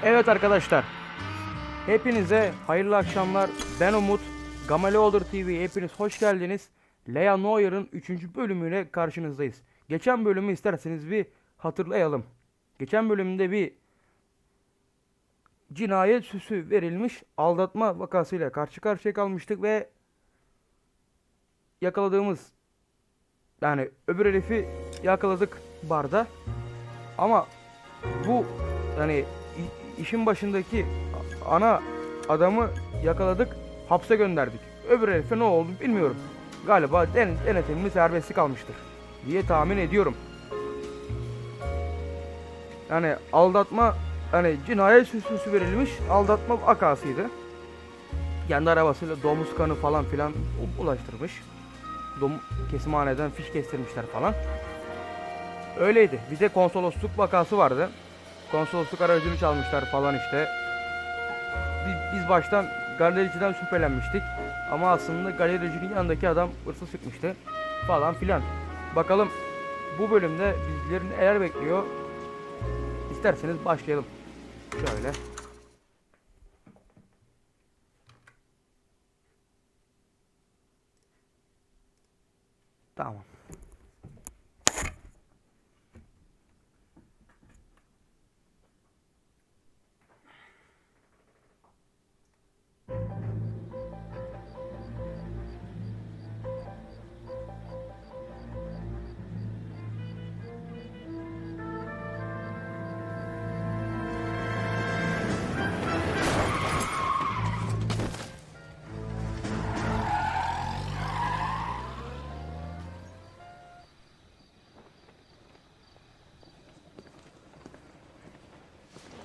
Evet arkadaşlar, hepinize hayırlı akşamlar. Ben Umut, Gamaleolder TV. Hepiniz hoş geldiniz. Leia Noire'ın 3. bölümüyle karşınızdayız. Geçen bölümü isterseniz bir hatırlayalım. Geçen bölümde bir cinayet süsü verilmiş aldatma vakasıyla karşı karşıya kalmıştık ve yakaladığımız, yani öbür herifi yakaladık barda. Ama bu, yani işin başındaki ana adamı yakaladık, hapse gönderdik. Öbür herife ne oldu bilmiyorum. Galiba denetimli serbestlik almıştır diye tahmin ediyorum. Yani aldatma, hani cinayet süsü verilmiş aldatma vakasıydı. Kendi arabasıyla domuz kanı falan filan ulaştırmış. Kesimhaneden fiş kestirmişler falan. Öyleydi. Bir de konsolosluk vakası vardı. Konsolosluk aracını çalmışlar falan işte. Biz baştan galericiden şüphelenmiştik. Ama aslında galericinin yanındaki adam hırsız çıkmıştı. Falan filan. Bakalım bu bölümde bizleri neler bekliyor. İsterseniz başlayalım. Şöyle. Tamam.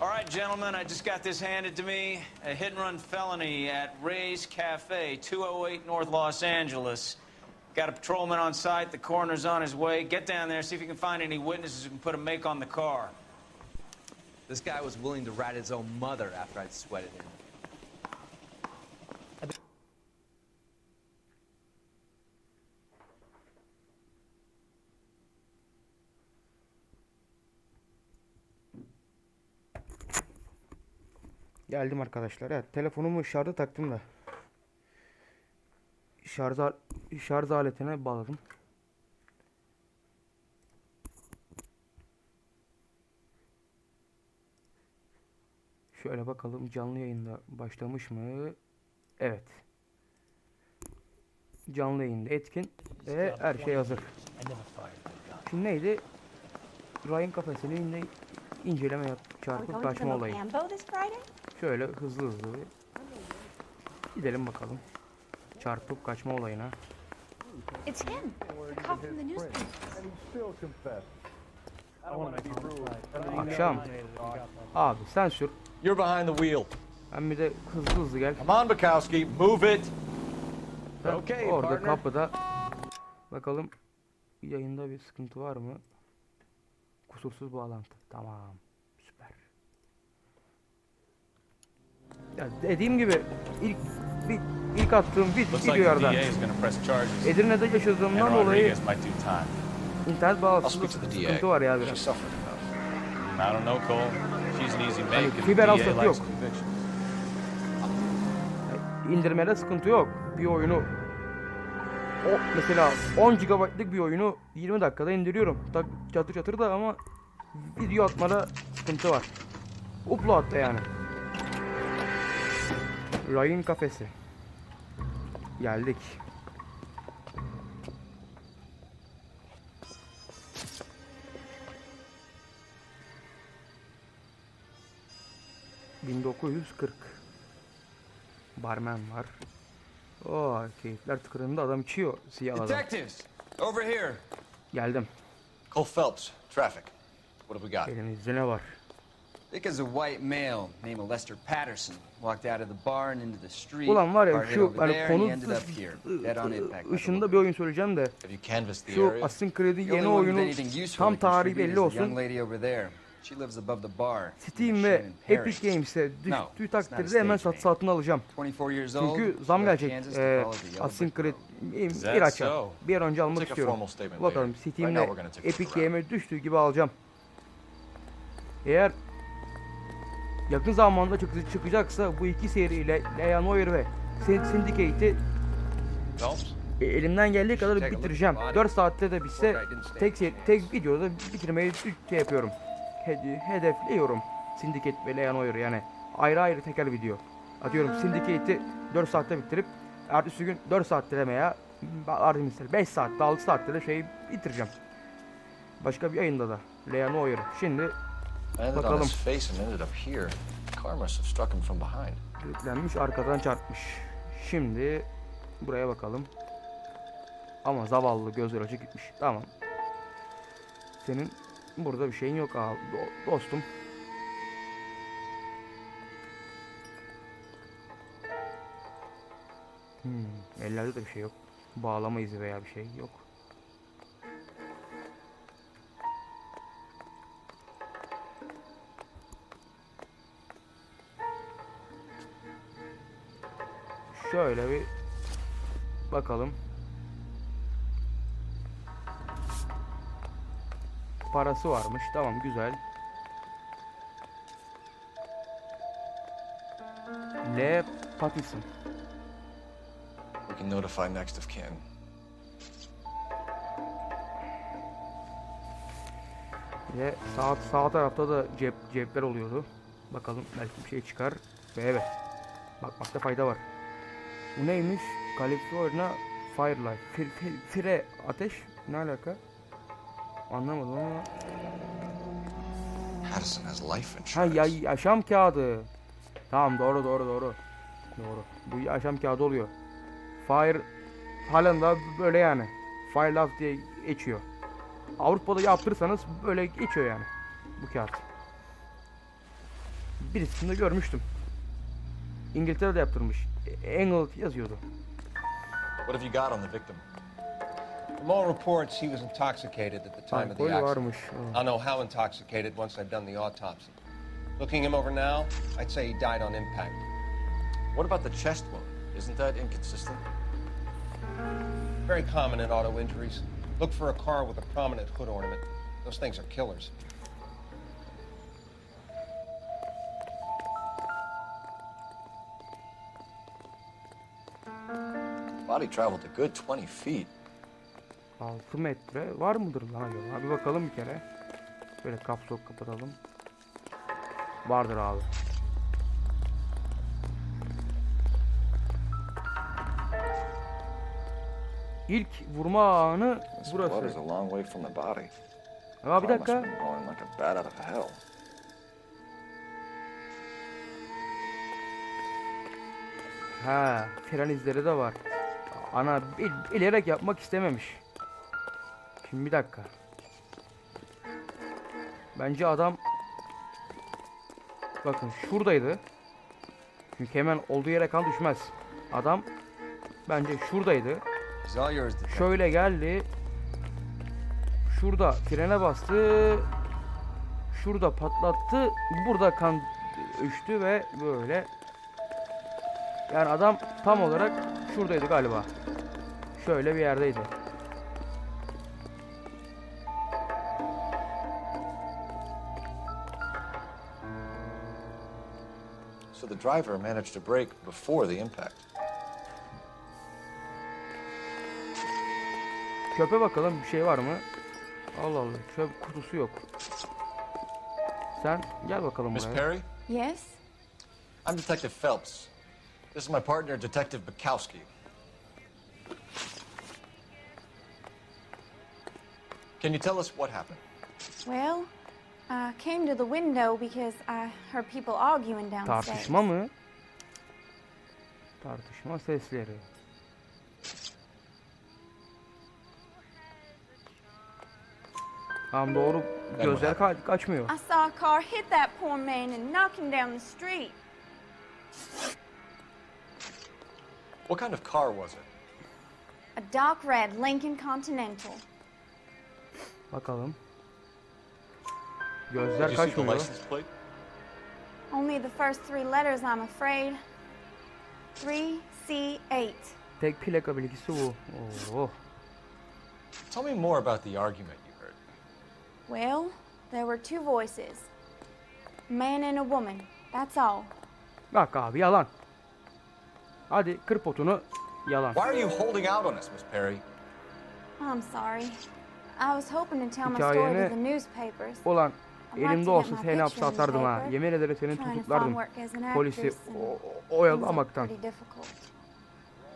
All right, gentlemen, I just got this handed to me. A hit-and-run felony at Ray's Cafe, 208 North Los Angeles. Got a patrolman on site. The coroner's on his way. Get down there, see if you can find any witnesses who can put a make on the car. This guy was willing to rat his own mother after I'd sweated him. Geldim arkadaşlar. Evet, telefonumu şarja taktım da. Şarj aletine bağladım. Şöyle bakalım, canlı yayında başlamış mı? Evet. Canlı yayında etkin ve her şey hazır. Şimdi neydi? Ryan kafesini yine inceleme çarpıp kaçma olayı. Şöyle hızlı gidelim bakalım. Çarpıp kaçma olayına. It's him, the cop from the newspaper. Akşam. Abi sen sür. You're behind the wheel. Ben bir de hızlı gel. Come on, Bukowski, move it. Ben Okay, orada partner. kapıda. Bakalım yayında bir sıkıntı var mı? Kusursuz bağlantı. Tamam. Süper. Ya dediğim gibi ilk attığım videolardan Edirne'de yaşadığımdan dolayı internet bağlantısında sıkıntı var ya biraz. Hani fiber altyapı yok. İndirmede sıkıntı yok. Bir oyunu mesela 10 GB'lık bir oyunu 20 dakikada indiriyorum. Çatır çatır da, ama video atmada sıkıntı var. Upload'da yani. Ryan kafesi. Geldik. ...1940. Barmen var. Oo, keyifler tıkırında, adam içiyor, siyah adam. Detectives, over here. Geldim. Cole Phelps, traffic. What have we got? Elimizde ne var? Because a white male named Lester Patterson walked out of the bar and into the street. Ulan var ya, Car hit şu over hani there and he konu ended up here, dead on impact. ışığında bir oyun söyleyeceğim de, Have you canvassed the şu area? Assassin's Creed'in The yeni only one with oyunu anything useful tam to contribute tarihi is belli the olsun. young lady over there. She lives above the bar. Steam ve Epic Games'e düştüğü takdirde hemen satın alacağım. 24 years old. Çünkü zam gelecek. Assassin's Creed bir açar. Bir an önce almak Take a istiyorum. formal statement Bakalım later. Steam'le Right now we're gonna take a Epic look around. Game'e düştüğü gibi alacağım. Eğer yakın zamanda çıkacaksa bu iki seriyle Noire ve Syndicate'i Phelps? elimden geldiği kadar bitireceğim. 4 saatte de bitse tek videoda bitirmeyi yapıyorum. Hedefliyorum. Syndicate ve Noire yani ayrı teker video. Atıyorum Syndicate'i 4 saatte bitirip ertesi gün 4 saatte demeye 5 saatte 6 saatte de şeyi bitireceğim. Başka bir yayında da Noire. Şimdi bakalım. Yüklenmiş, arkadan çarpmış. Şimdi buraya bakalım. Ama zavallı, gözler açık gitmiş. Tamam. Senin burada bir şeyin yok abi dostum. Ellerde de bir şey yok. Bağlama izi veya bir şey yok. Şöyle bir bakalım. Parası varmış. Tamam, güzel. L. Pattison. We can notify next of kin. Ve sağ tarafta da cepler oluyordu. Bakalım belki bir şey çıkar. Ve evet. Bakmakta fayda var. Bu neymiş? California Firelight. Fire ateş. Ne alaka? Anlamadım ama. Harrison has life Ha insurance. yaşam kağıdı. Tamam, doğru. Bu yaşam kağıdı oluyor. Fire halen daha böyle yani. Firelight diye geçiyor. Avrupa'da yaptırırsanız böyle geçiyor yani. Bu kağıt. Birisini de görmüştüm. İngiltere'de yaptırmış. England yazıyordu. What have you got on the victim? From all reports, he was intoxicated at the time of the Alkol accident. varmış. I'll know how intoxicated once I've done the autopsy. Looking him over now, I'd say he died on impact. What about the chest wound? Isn't that inconsistent? Very common in auto injuries. Look for a car with a prominent hood ornament. Those things are killers. Body traveled a good 20 feet. 6 metre var mıdır lan acaba? Bir bakalım bir kere. Böyle kapsok kapatalım. Vardır abi. İlk vurma anı This blood is burası. a long way from the body. Aa, bir Car must dakika. have been rolling like a bat out of hell. Ha, fren izleri de var. Ana bilerek yapmak istememiş. Şimdi bir dakika. Bence adam bakın şuradaydı. Çünkü hemen olduğu yere kan düşmez. Adam bence şuradaydı. It's all yours, detective. Şöyle geldi. Şurada frene bastı. Şurada patlattı. Burada kan düştü ve böyle. Yani adam tam olarak şuradaydı galiba. Şöyle bir yerdeydi. So the driver managed to brake before the impact. Çöpe bakalım, bir şey var mı? Allah Allah, çöp kutusu yok. Sen gel bakalım Miss buraya. Perry, Yes? I'm Detective Phelps. This is my partner, Detective Bukowski. Can you tell us what happened? Well, I came to the window because I heard people arguing downstairs. Tartışma mı? Tartışma sesleri. Tamam, doğru, gözler kaçmıyor. I saw a car hit that poor man and knock him down the street. What kind of car was it? A dark red Lincoln Continental. Bakalım. Did Gözler you see the kaçmıyor. license plate? Only the first three letters, I'm afraid. 3C8. Tek plaka bilgisi bu. Oh. Tell me more about the argument you heard. Well, there were two voices. A man and a woman. That's all. Bak abi yalan. Hadi kır potunu yalan. Why are you holding out on us, Miss Perry? I'm sorry. I was hoping to tell my story Hikayeni- to the newspapers. Ulan I'd like to elimde get olsa my seni picture hapse in the atardım ha. paper. Yemin ederim seni Trying to tutuklardım. find work as an Polisi actress and things are oyalamaktan. pretty difficult.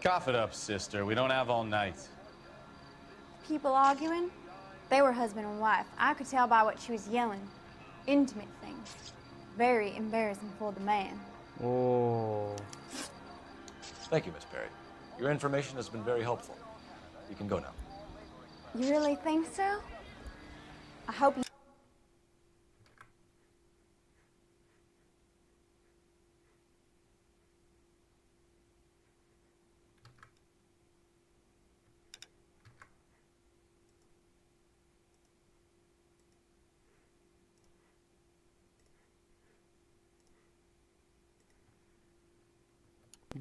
Cough it up, sister. We don't have all night. People arguing? They were husband and wife. I could tell by what she was yelling. Intimate things. Very embarrassing for the man. Oo. Thank you, Miss Perry. Your information has been very helpful. You can go now. You really think so? I hope you...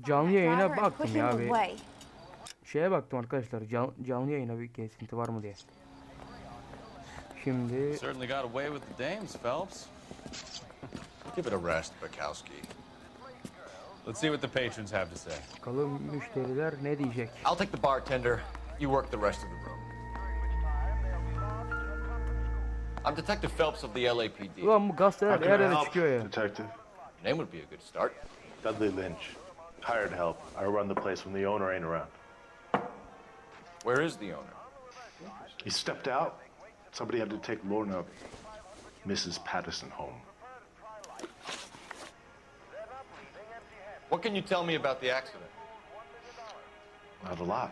Canlı yayına driver and put baktım him ya bir. away. Şeye baktım arkadaşlar. Canlı yayına bir kesinti var mı diye. Şimdi Certainly got away with the dames, Phelps. Give it a rest, Bukowski. Let's see what the patrons have to say. bakalım müşteriler ne diyecek. I'll take the bartender. You work the rest of the room. I'm Detective Phelps of the LAPD. Ulan bu gazeteler How can I her yere help, çıkıyor ya. Detective? Name would be a good start. Dudley Lynch. Hired help. I run the place when the owner ain't around. Where is the owner? He stepped out. Somebody had to take Lorna, Mrs. Patterson, home. What can you tell me about the accident? Not a lot.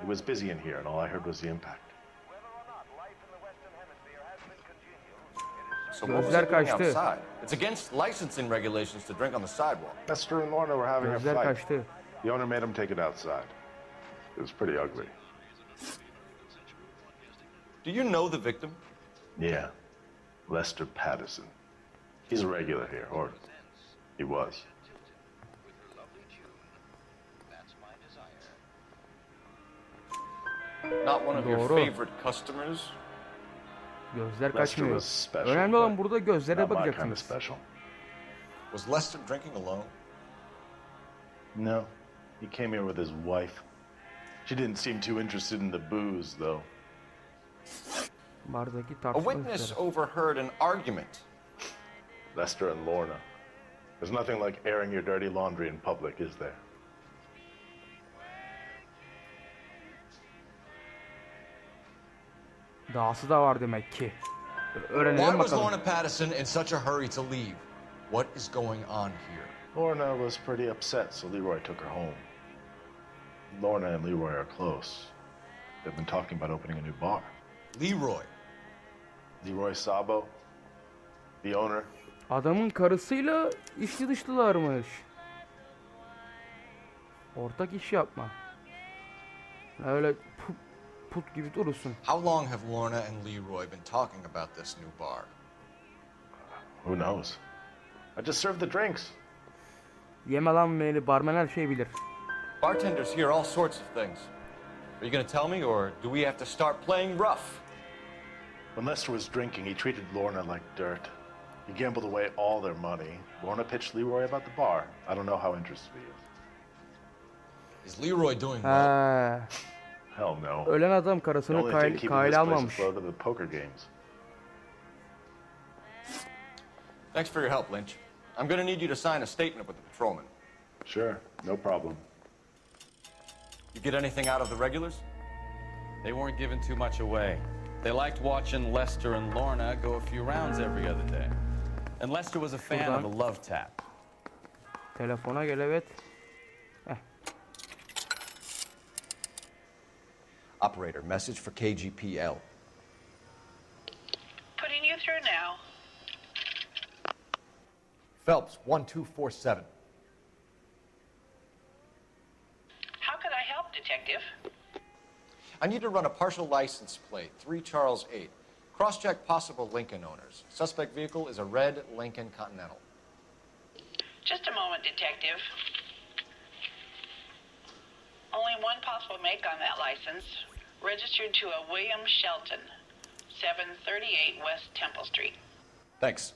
It was busy in here, and all I heard was the impact. So what was Gözler it doing kaçtı. outside? It's against licensing regulations to drink on the sidewalk. Lester and Lorna were having a Gözler fight. kaçtı. The owner made him take it outside. It was pretty ugly. Do you know the victim? Yeah. Lester Patterson. He's a regular here, or he was. Not one of your Doğru. favorite customers? Gözler Lester kaçmıyor. was special. Önemli olan but burada gözlere not my kind of bakacaksınız. special. Was Lester drinking alone? No. He came here with his wife. She didn't seem too interested in the booze, though. Bardaki A tartışma witness üzere. overheard an argument. Lester and Lorna. There's nothing like airing your dirty laundry in public, is there? Dahası da var demek ki. Why Öğrenelim was bakalım. Lorna Patterson in such a hurry to leave? What is going on here? Lorna was pretty upset, so Leroy took her home. Lorna and Leroy are close. They've been talking about opening a new bar. Leroy. Leroy Sabo, the owner. Adamın karısıyla içli dışlılarmış. Ortak iş yapma. Öyle put gibi durursun. How long have Lorna and Leroy been talking about this new bar? Who knows? I just serve the drinks. Yeme lan beni, barmen her şeyi bilir. Bartenders hear all sorts of things. Are you going to tell me, or do we have to start playing rough? When Lester was drinking, he treated Lorna like dirt. He gambled away all their money. Lorna pitched Leroy about the bar. I don't know how interested he is. Is Leroy doing well? Ha, Hell no. ölen adam The karısını only thing keeping this kayla place almamış. afloat are the poker games. Thanks for your help, Lynch. I'm going to need you to sign a statement with the patrolman. Sure, no problem. You get anything out of the regulars? They weren't giving too much away. They liked watching Lester and Lorna go a few rounds every other day. And Lester was a fan of a love tap. Telefona gel, evet. Operator, message for KGPL. Putting you through now. Phelps, 1247. How could I help, Detective? I need to run a partial license plate, 3 Charles 8. Cross-check possible Lincoln owners. Suspect vehicle is a red Lincoln Continental. Just a moment, Detective. Only one possible make on that license. Registered to a William Shelton, 738 West Temple Street. Thanks.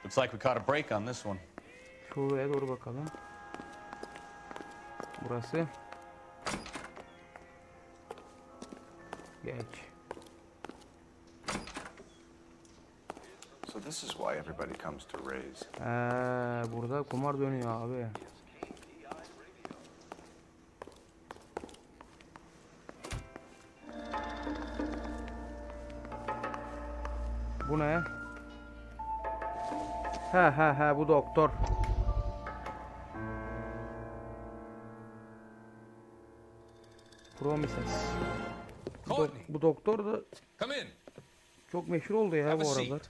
Looks like we caught a break on this one. Şuraya doğru bakalım. Burası. Geç. So this is why everybody comes to Ray's. Burada kumar dönüyor abi. Bu ne? He bu doktor. Promises. Bu doktor da Come in. çok meşhur oldu ya Have a bu seat. aralar.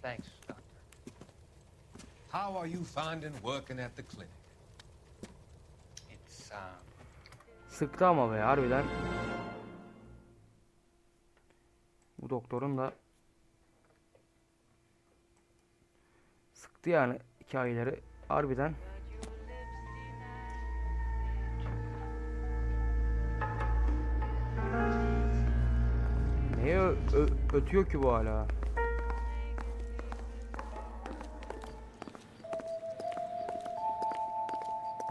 Thanks, doctor. How are you finding working at the clinic? It's Sıktı ama be harbiden. Bu doktorun da sıktı yani hikayeleri harbiden. Neye ötüyor ki bu hala?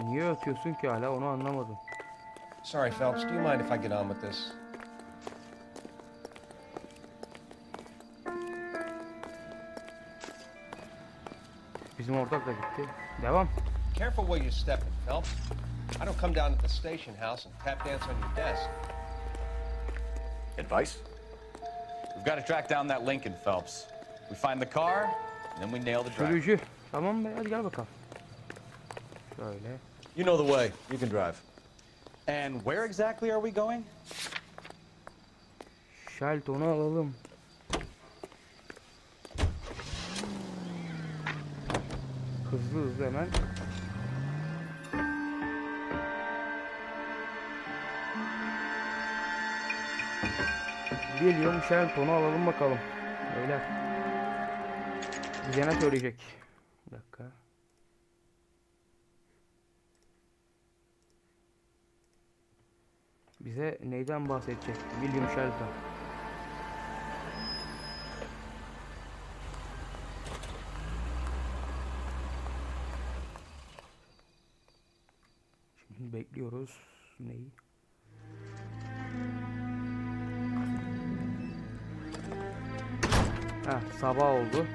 Niye ötüyorsun ki hala onu anlamadım. Sorry, Phelps. Do you mind if I get on with this? Bizim ortak da gitti. Devam. Careful where you're stepping, Phelps. I don't come down to the station house and tap dance on your desk. advice? We've got to track down that Lincoln, Phelps. We find the car, and then we nail the driver. Sürücü. Tamam be hadi gel bakalım. Şöyle. You know the way. You can drive. And where exactly are we going? Shelton'u alalım. Hızlı hızlı hemen. William Shelton'u alalım bakalım. Beyler. Bize ne söyleyecek? Bir dakika. Bize neyden bahsedecek? William Shelton. Şimdi bekliyoruz. Neyi? Sabah oldu.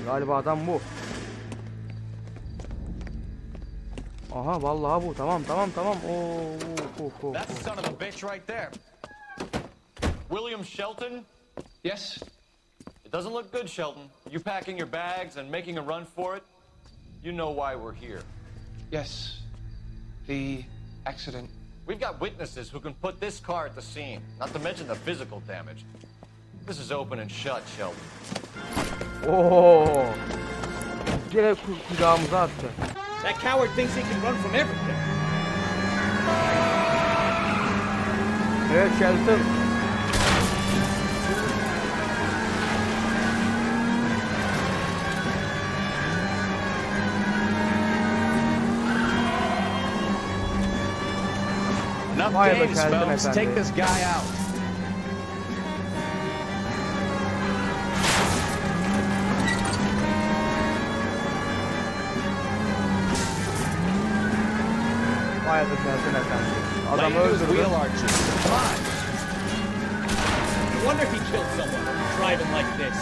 Galiba adam bu. Aha vallahi bu. Tamam. Oo. That's the son of a bitch right there. William Shelton? Yes? It doesn't look good, Shelton. You packing your bags and making a run for it? You know why we're here. Yes. The accident. We've got witnesses who can put this car at the scene, not to mention the physical damage. This is open and shut, Shelton. Oo. Direkt kucağımıza attı. That coward thinks he can run from everything. Evet Shelton. Enough Vay be games, Shelton Phelps. efendi. Take this guy out. Vay be Shelton efendi. Lay Adam into his öldürdü. wheel arches. Come on. No wonder he killed someone driving like this.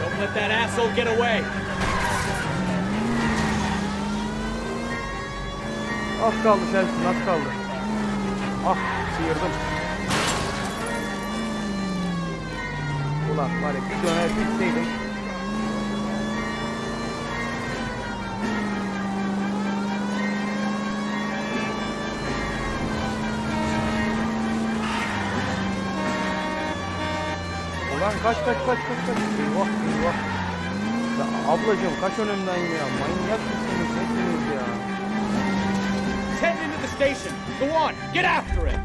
Don't let that asshole get away. Az kaldı Shelton, az kaldı. Ah, sıyırdım. Ulan var ya bir döner bitseydim. Ulan kaç. Eyvah. Ya ablacığım kaç önümden ya. Manyak mısınız? Nesiniz ya? Head into the station. Go on, get after it.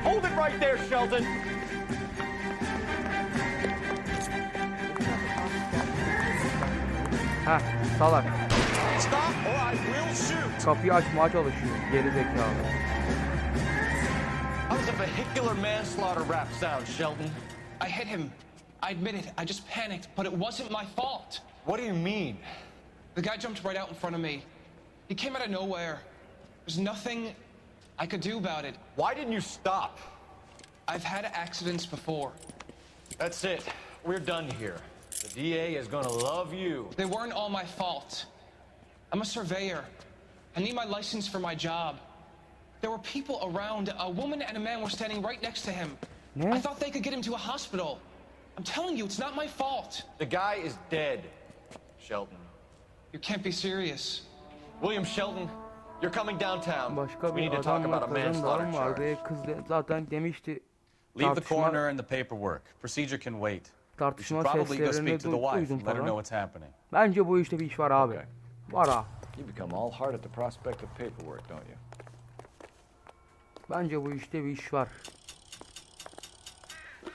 Hold it right there, Shelton! Heh, salak. Stop or I will shoot! kapıyı açmaya çalışıyor. Geri zekalı. How does a vehicular manslaughter rap sound, Shelton? I hit him. I admit it. I just panicked, but it wasn't my fault. What do you mean? The guy jumped right out in front of me. He came out of nowhere. There's nothing I could do about it. Why didn't you stop? I've had accidents before. That's it. We're done here. The DA is gonna love you. They weren't all my fault. I'm a surveyor. I need my license for my job. There were people around. A woman and a man were standing right next to him. I thought they could get him to a hospital. I'm telling you, it's not my fault. The guy is dead, Shelton. You can't be serious. William Shelton, you're coming downtown. Başka We need bir to talk adamla about a kadın manslaughter doğum charge. vardı. Kız zaten demişti. Leave the Tartışma- coroner and the paperwork. Procedure can wait. We Tartışma should probably go seslerini speak to the wife duydum and let her know falan. what's happening. Bence bu işte bir iş var abi. Okay. Var ha. You become all hard at the prospect of paperwork, don't you? Bence bu işte bir iş var.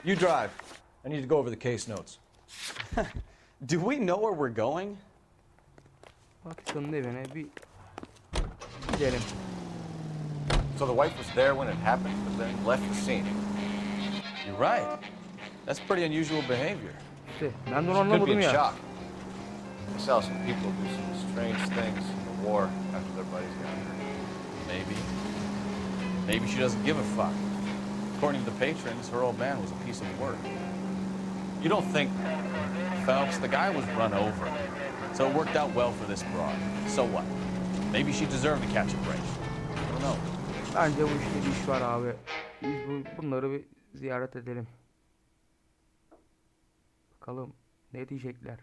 You drive. I need to go over the case notes. Do we know where we're going? Pakistan'ın evine bir gidelim. So the wife was there when it happened, but then left the scene. You're right. That's pretty unusual behavior. İşte ben de onu Could be anlamadım in ya. shock. I saw some people do some strange things in the war after their buddies got hurt. Maybe. Maybe she doesn't give a fuck. According to the patrons, her old man was a piece of work. You don't think... Phelps, the guy was run over. So it worked out well for this broad. So what? Maybe she deserved to catch a break. I don't know. Bence bu işte bir iş var abi. Biz bunları bir ziyaret edelim. Bakalım ne diyecekler.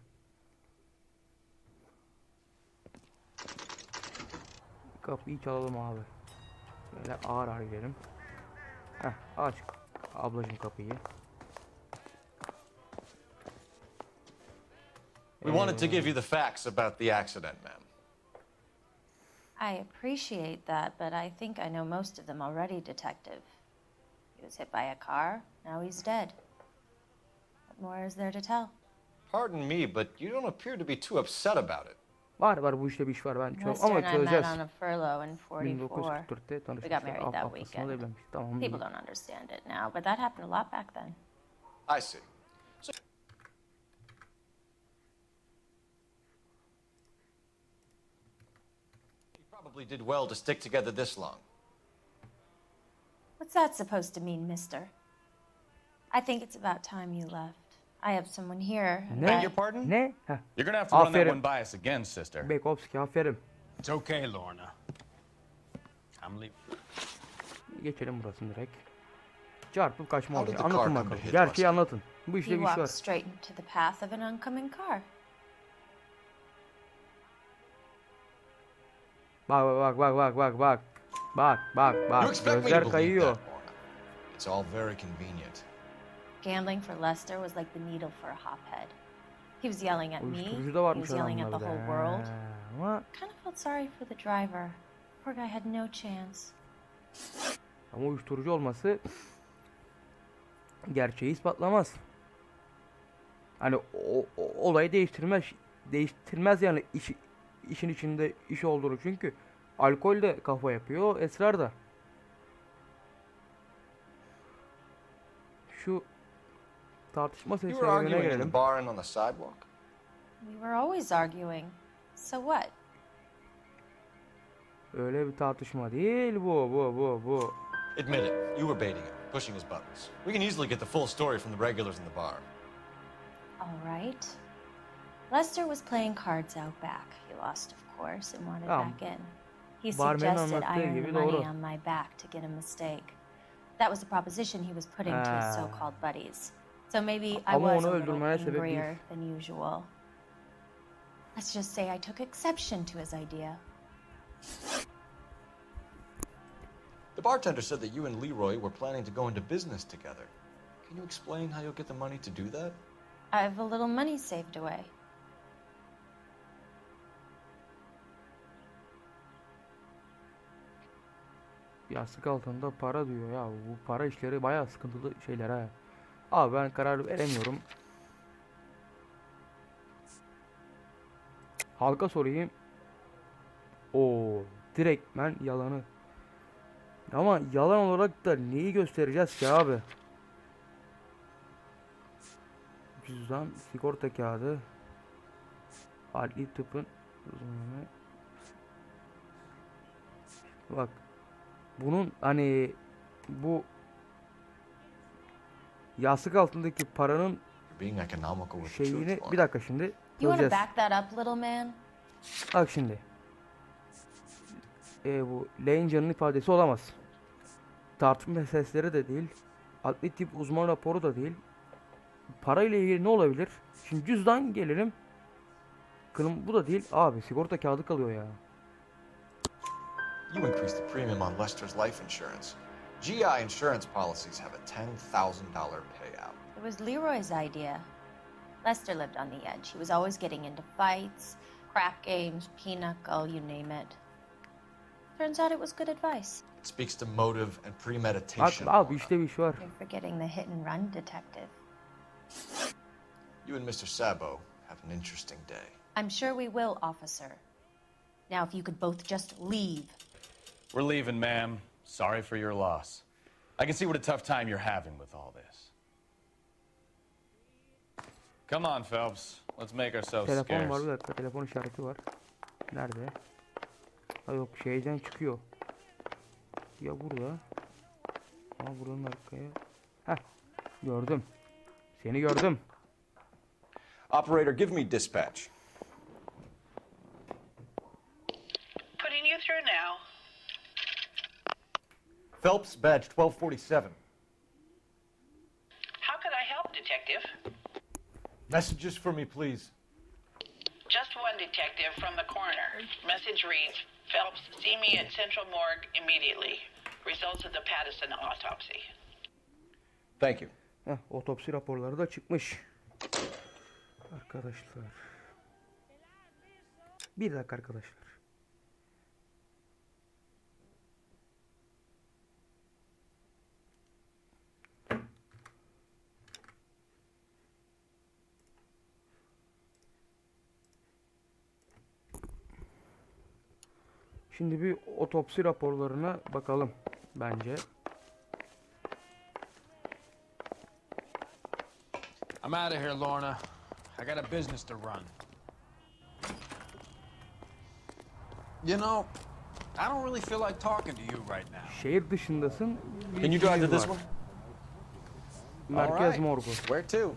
Kapıyı çalalım abi. Böyle ağır ağır gidelim. Heh, aç ablacığım kapıyı. We wanted to give you the facts about the accident, ma'am. I appreciate that, but I think I know most of them already, Detective. He was hit by a car, now he's dead. What more is there to tell? Pardon me, but you don't appear to be too upset about it. Var bu işte bir iş var ben Lester ama and I met çözeceğiz. on a furlough in 44. 1944'te We got tanışmışlar. married Alt that haftasında weekend. evlenmiş. Tamam. People don't understand it now, but that happened a lot back then. I see. So you probably did well to stick together this long. What's that supposed to mean, mister? I think it's about time you left. I have someone here. Ne? Beg your pardon? Ne? Heh. You're gonna have to run that Aferin. one by us again, sister. Bekovski aferin. It's okay, Lorna. I'm leaving. Geçelim burasını direkt. Çarpıp kaçma How oluyor. did the car Anlatın come to bakalım. hit Gerçeği Lester? anlatın. Bu işte He bir iş var. walked straight into the path of an oncoming car. Bak. You expect me to Gözler believe kayıyor. that, Lorna? It's all very convenient. Gambling for Lester was like the needle for a hophead. He was yelling at me. Uyuşturucu da He varmış was yelling at the adamlarda. whole world. Ama, Kind of felt sorry for the driver. Poor guy had no chance. ama uyuşturucu olması gerçeği ispatlamaz. Hani olayı değiştirmez yani işin içinde iş olduğunu, çünkü alkol de kafa yapıyor, esrar da. Şu tartışma You were seslerine arguing in the gelelim. bar and on the sidewalk? We were always arguing. So what? Öyle bir tartışma değil bu. Admit it, you were baiting him, pushing his buttons. We can easily get the full story from the regulars in the bar. All right. Lester was playing cards out back. He lost, of course, and wanted Tamam. back in. He Barmenin suggested I anlattığı earn the gibi money doğru. on my back to get a mistake. That was the proposition he was putting to his so-called buddies. So maybe I Ama was onu a little öldürmeye sebep angrier değil. than usual. Let's just say I took exception to his idea. The bartender said that you and Leroy were planning to go into business together. Can you explain how you'll get the money to do that? I have a little money saved away. Yastık altında para diyor ya. Bu para işleri bayağı sıkıntılı şeyler ha. Abi ben karar veremiyorum. Halka sorayım. Oo, Direktmen yalanı. Ama yalan olarak da neyi göstereceğiz ki abi? Cüzdan, sigorta kağıdı, adli tıpın. Bak, bunun hani bu yastık altındaki paranın şeyini bir dakika şimdi You want to göreceğiz. back that up, little man? Bak şimdi. Bu Langer'ın ifadesi olamaz. Tartışma sesleri de değil. Adli tıp uzman raporu da değil. Parayla ilgili ne olabilir? Şimdi cüzdan gelelim. Kılım bu da değil. Abi sigorta kağıdı kalıyor ya. You increased the premium on Lester's life insurance. GI insurance policies have a $10,000 payout. It was Leroy's idea. Lester lived on the edge. He was always getting into fights, crap games, pinochle, you name it. Turns out it was good advice. It speaks to motive and premeditation. Abi işte bir iş var. You're forgetting the hit and run detective. You and Mr. Sabo have an interesting day. I'm sure we will, officer. Now, if you could both just leave. We're leaving, ma'am. Sorry for your loss. I can see what a tough time you're having with all this. Come on, Phelps. Let's make ourselves Telefon var scarce. bir dakika. Telefon işareti var. Nerede? Ha yok şeyden çıkıyor. Ya burada. Ama buranın arkaya. Heh. Gördüm. Seni gördüm. Operator, give me dispatch. Putting you through now. Phelps, badge 1247. How could I help, Detective? Messages for me, please. Just one detective from the coroner. Message reads, Phelps, see me at Central Morgue immediately. Results of the Patterson autopsy. Thank you. Heh, otopsi raporları da çıkmış. Arkadaşlar. Bir dakika arkadaşlar. Şimdi bir otopsi raporlarına bakalım bence. I'm out of here, Lorna. I got a business to run. You know, I don't really feel like talking to you right now. Şehir dışındasın. bir Can you drive to işimiz this var. one? Merkez All right. morgu. Where to?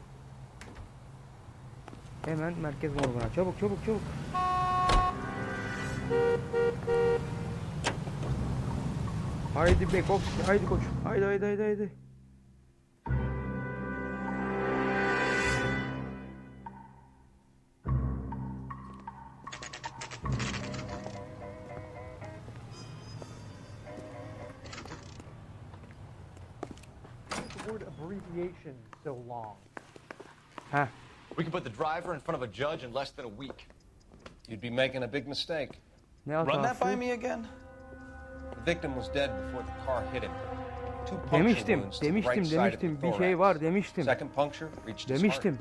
Hemen merkez morguna. Çabuk çabuk çabuk. Haydi Bekovski, haydi koç. Haydi haydi haydi haydi. The word abbreviation so long. Heh. We could put the driver in front of a judge in less than a week. You'd be making a big mistake. Ne Run that by hatası? me again? The victim was dead before the car hit him. Two puncture Demiştim, wounds to the right demiştim, side of the demiştim. Bir şey thorax. var demiştim. Second puncture reached his Demiştim.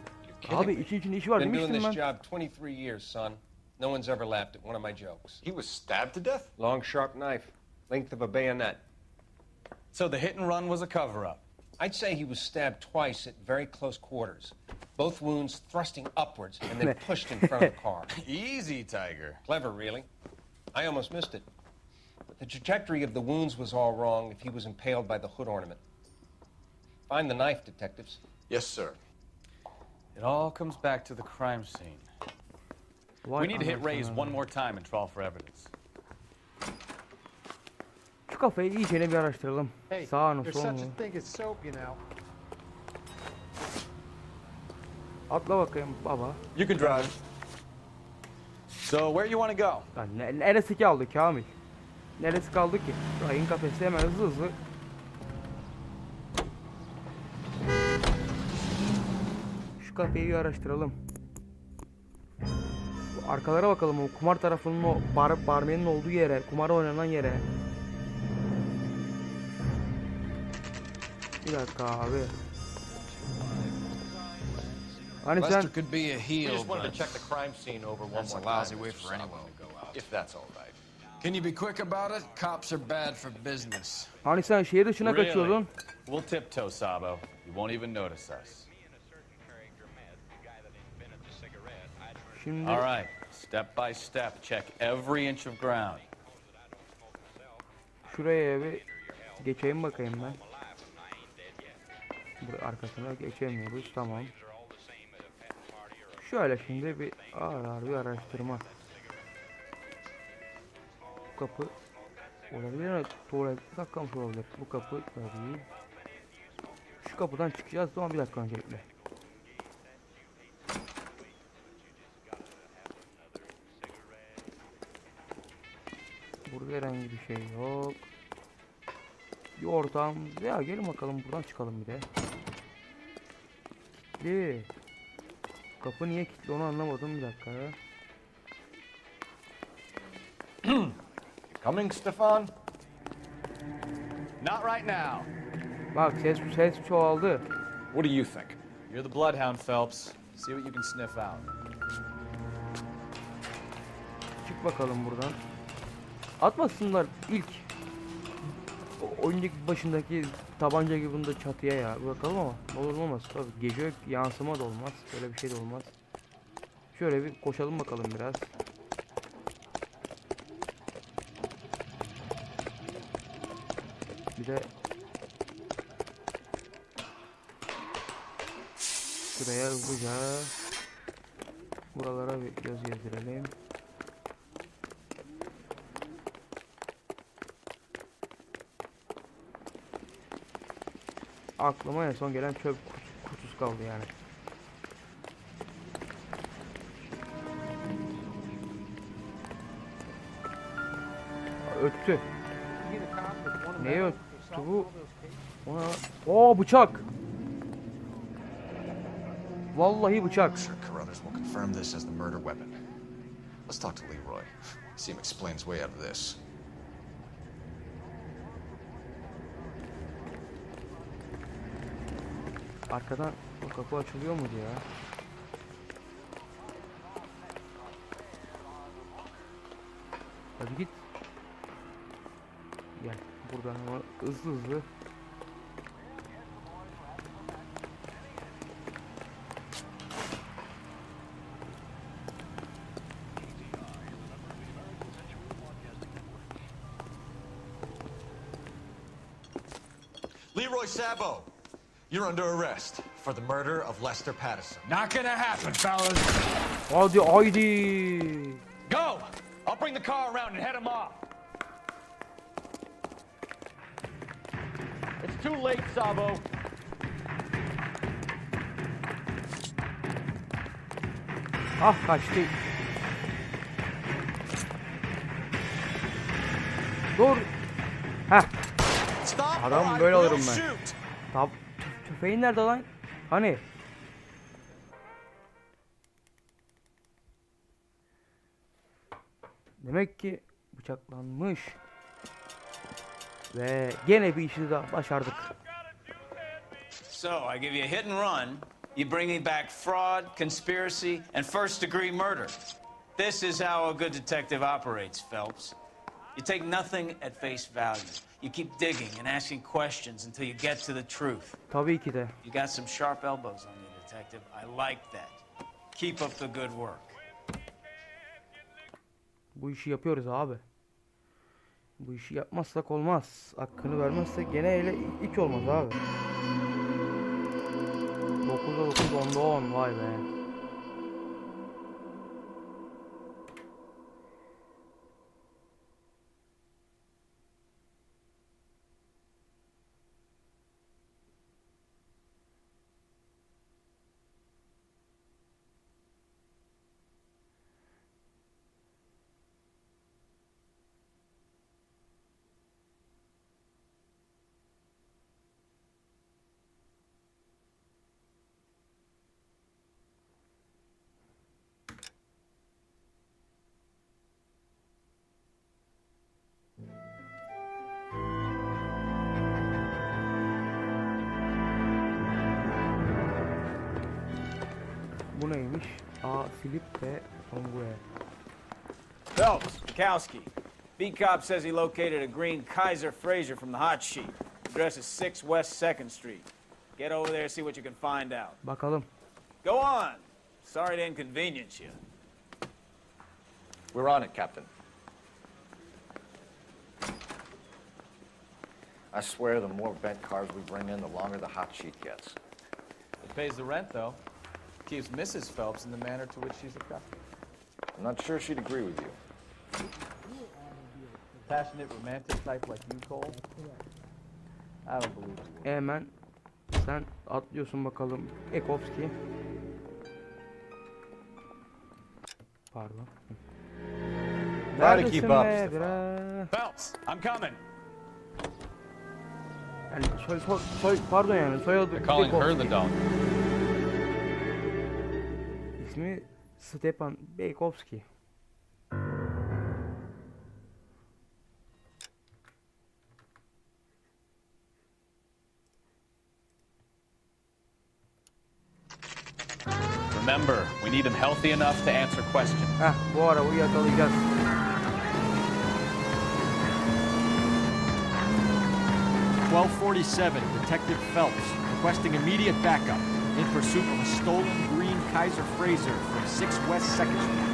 heart. Abi işin içinde iş var Been doing demiştim this ben. job 23 years, son. No one's ever laughed at one of my jokes. He was stabbed to death? Long, sharp knife, length of a bayonet. So the hit and run was a cover-up. I'd say he was stabbed twice at very close quarters. Both wounds thrusting upwards and then pushed in front of the car. Easy, Tiger. Clever, really. I almost missed it. But the trajectory of the wounds was all wrong if he was impaled by the hood ornament. Find the knife, detectives. Yes, sir. It all comes back to the crime scene. Vay We need to hit anasını. Ray's one more time and trawl for evidence. Şu kafayı iyice bir araştıralım. Sağ mı sol mu? thing as soap, you know. Atla bakayım baba. You can drive. So where you want to go? Lan neresi kaldı Kamil? Neresi kaldı ki? Ray'ın kafesi hemen hızlı hızlı. Şu kafeyi bir araştıralım. Bu arkalara bakalım, o kumar tarafının o barmenin olduğu yere, kumar oynanan yere. Bir dakika abi. Hani sen Lester could be a We heel, just wanted to but check the crime scene over one that's a more lousy time, way Mr. for anyone Sabo, to go out. if that's all right. Can you be quick about it? Cops are bad for business. Hani sen şehir dışına kaçıyordun? We'll tiptoe, Sabo. You won't even notice us. Şimdi... All right, step by step, check every inch of ground. Şuraya bir geçeyim bakayım ben. Buraya arkasına geçemiyoruz, tamam. Şöyle şimdi bir ağır bir araştırma. Bu kapı olabilir mi? Tuvalet takılmış olabilir. Bu kapı da değil. Şu kapıdan çıkacağız ama bir dakika öncelikle. Burada herhangi bir şey yok. Bir ortam. Ya gelin bakalım buradan çıkalım bir de. Kilitli. Kapı niye kilitli onu anlamadım, bir dakika. Coming, Stefan? Not right now. Bak ses çoğaldı. What do you think? You're the bloodhound, Phelps. See what you can sniff out. Çık bakalım buradan. Atmasınlar ilk. Oyuncak başındaki tabanca gibi bunda çatıya ya. Bakalım ama olur mu olmaz. Tabii gece yansıma da olmaz. Böyle bir şey de olmaz. Şöyle bir koşalım bakalım biraz. Bir de şuraya hızlıca buralara bir göz gezdirelim. Aklıma en son gelen çöp kutusu kaldı yani. Öttü. Ne öttü bu? Ona... Oo, bıçak. Vallahi bıçak. Sure Carruthers will confirm this as the murder weapon. Let's talk to Leroy. See him explain his way out of this. Arkadan o kapı açılıyor muydu ya? Hadi git. Gel buradan ama hızlı. Leroy Sabo, you're under arrest for the murder of Lester Patterson. Not gonna happen, fellas. Haydi. Go! I'll bring the car around and head him off. It's too late, Sabo. Ah, kaçtı. Dur. Heh. Adam böyle alırım ben. Tab tüfeğin nerede lan? Hani? Demek ki bıçaklanmış. Ve gene bir işi daha başardık. So, I give you a hit and run. You bring me back fraud, conspiracy, and first-degree murder. This is how a good detective operates, Phelps. You take nothing at face value. You keep digging and asking questions until you get to the truth. Tabii ki de. You got some sharp elbows on you, detective. I like that. Keep up the good work. Bu işi yapıyoruz abi. Bu işi yapmazsak olmaz. Hakkını vermezsek gene hele hiç olmaz abi. 9'da 9, 10'da 10, vay be. Bu neymiş? A silip de Tongue. Phelps, Kowski. Beat cop says he located a green Kaiser Fraser from the hot sheet. Address is 6 West 2nd Street. Get over there, see what you can find out. Bakalım. Go on. Sorry to inconvenience you. We're on it, Captain. I swear the more bent cars we bring in, the longer the hot sheet gets. It pays the rent, though. Keeps Mrs. Phelps in the manner to which she's accustomed. I'm not sure she'd agree with you. Passionate, romantic type like you, Cole? I don't believe it. Hemen sen atlıyorsun bakalım. Ekovski. Pardon. Try to keep up, be Stefan. bre? Phelps, I'm coming. Yani pardon yani soyadı They're calling her Beykovski. the dog. İsmi Stepan Beykovski. Remember, we need him healthy enough to answer questions. Bu arabayı yakalayacağız. (1247) Detective Phelps requesting immediate backup in pursuit of a stolen green Kaiser Fraser from 6 West 2nd Street.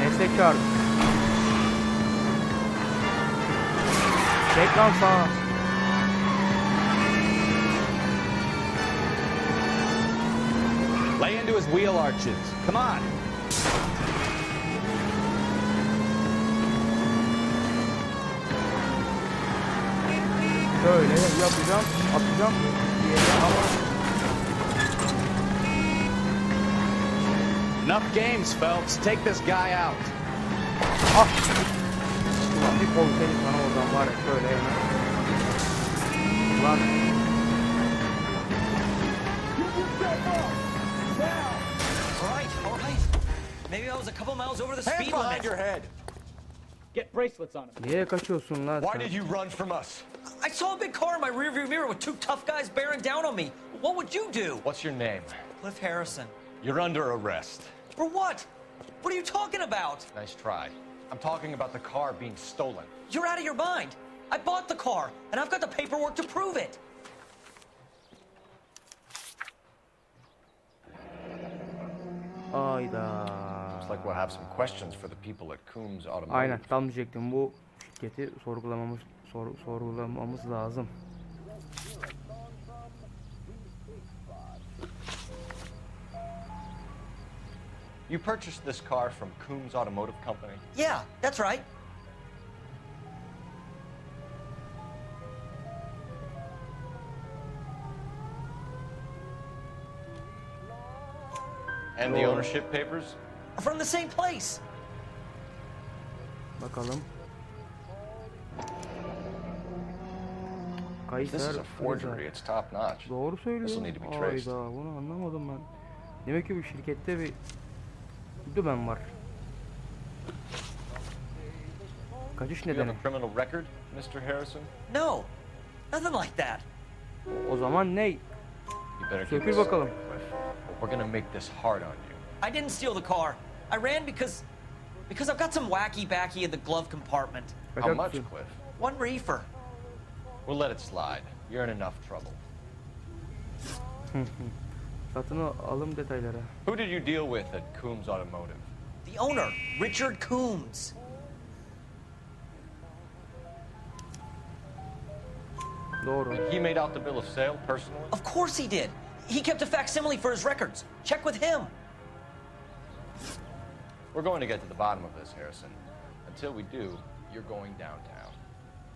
Destek çağır. Çek lan sağa. Lay into his wheel arches. Come on. Şöyle yapacağım, atacağım. Enough games, Phelps. Take this guy out. Ah! Ulan bir kol seni sana oradan var ya şöyle hemen. Ulan. All right. Maybe I was a couple miles over the speed limit. Behind your head. Get bracelets on him. Niye kaçıyorsun lan Why sen? did you run from us? I saw a big car in my rearview mirror with 2 tough guys bearing down on me. What would you do? What's your name? Cliff Harrison. You're under arrest. For what? What are you talking about? Nice try. I'm talking about the car being stolen. You're out of your mind. I bought the car, and I've got the paperwork to prove it. Ayda. Looks like we'll have some questions for the people at Coombs Automotive. Aynen tam diyecektim bu şirketi sorgulamamız lazım. You purchased this car from Coombs Automotive Company? Yeah, that's right. And the ownership papers? From the same place. Bakalım. This is a forgery. It's top notch. Doğru söylüyor. This will need to be traced. Ayda bunu anlamadım ben. Demek ki bu şirkette bir dümen var. Kaçış Do you have nedeni. a criminal record, Mr. Harrison? No, nothing like that. O zaman ne? You better keep Sökül this bakalım. secret, Cliff. We're gonna make this hard on you. I didn't steal the car. I ran because I've got some wacky backy in the glove compartment. How much, Cliff? 1 reefer. We'll let it slide. You're in enough trouble. Satın alım detayları. Who did you deal with at Coombs Automotive? The owner, Richard Coombs. Doğru. He made out the bill of sale personally? Of course he did. He kept a facsimile for his records. Check with him. We're going to get to the bottom of this, Harrison. Until we do, you're going downtown.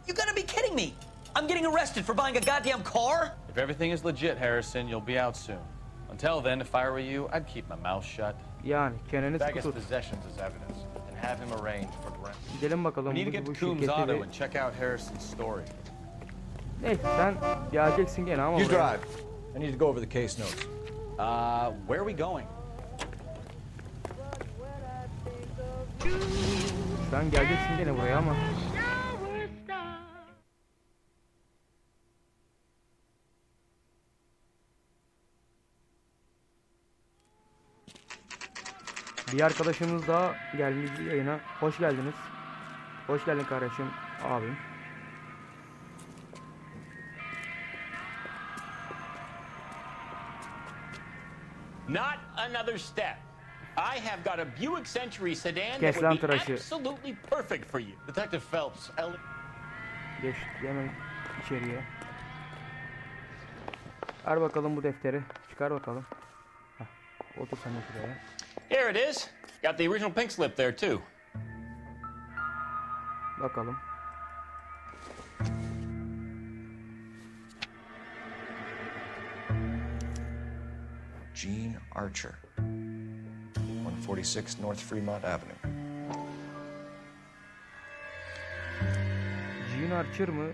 You gotta be kidding me. I'm getting arrested for buying a goddamn car? If everything is legit, Harrison, you'll be out soon. Until then, if I were you, I'd keep my mouth shut. Yani çeneni Bag sıkı his tut. possessions as evidence and have him arraigned for grand. Gidelim bakalım We need to get bu to Coombs şirketi Auto bir... and check out Harrison's story. Neyse sen geleceksin gene ama You buraya. drive. I need to go over the case notes. Where are we going? Sen geleceksin gene buraya ama. Bir arkadaşımız daha gelmiş yayına. Hoş geldiniz. Hoş geldin kardeşim, abim. Not another step. I have got a Buick Century sedan Kes that lan would be tıraşı. absolutely perfect for you. Detective Phelps, Geç hemen içeriye. Ver bakalım bu defteri. Çıkar bakalım. Heh, otur sen de şuraya. Here it is. Got the original pink slip there too. Bakalım. Gene Archer, 146 North Fremont Avenue. Gene Archer mı?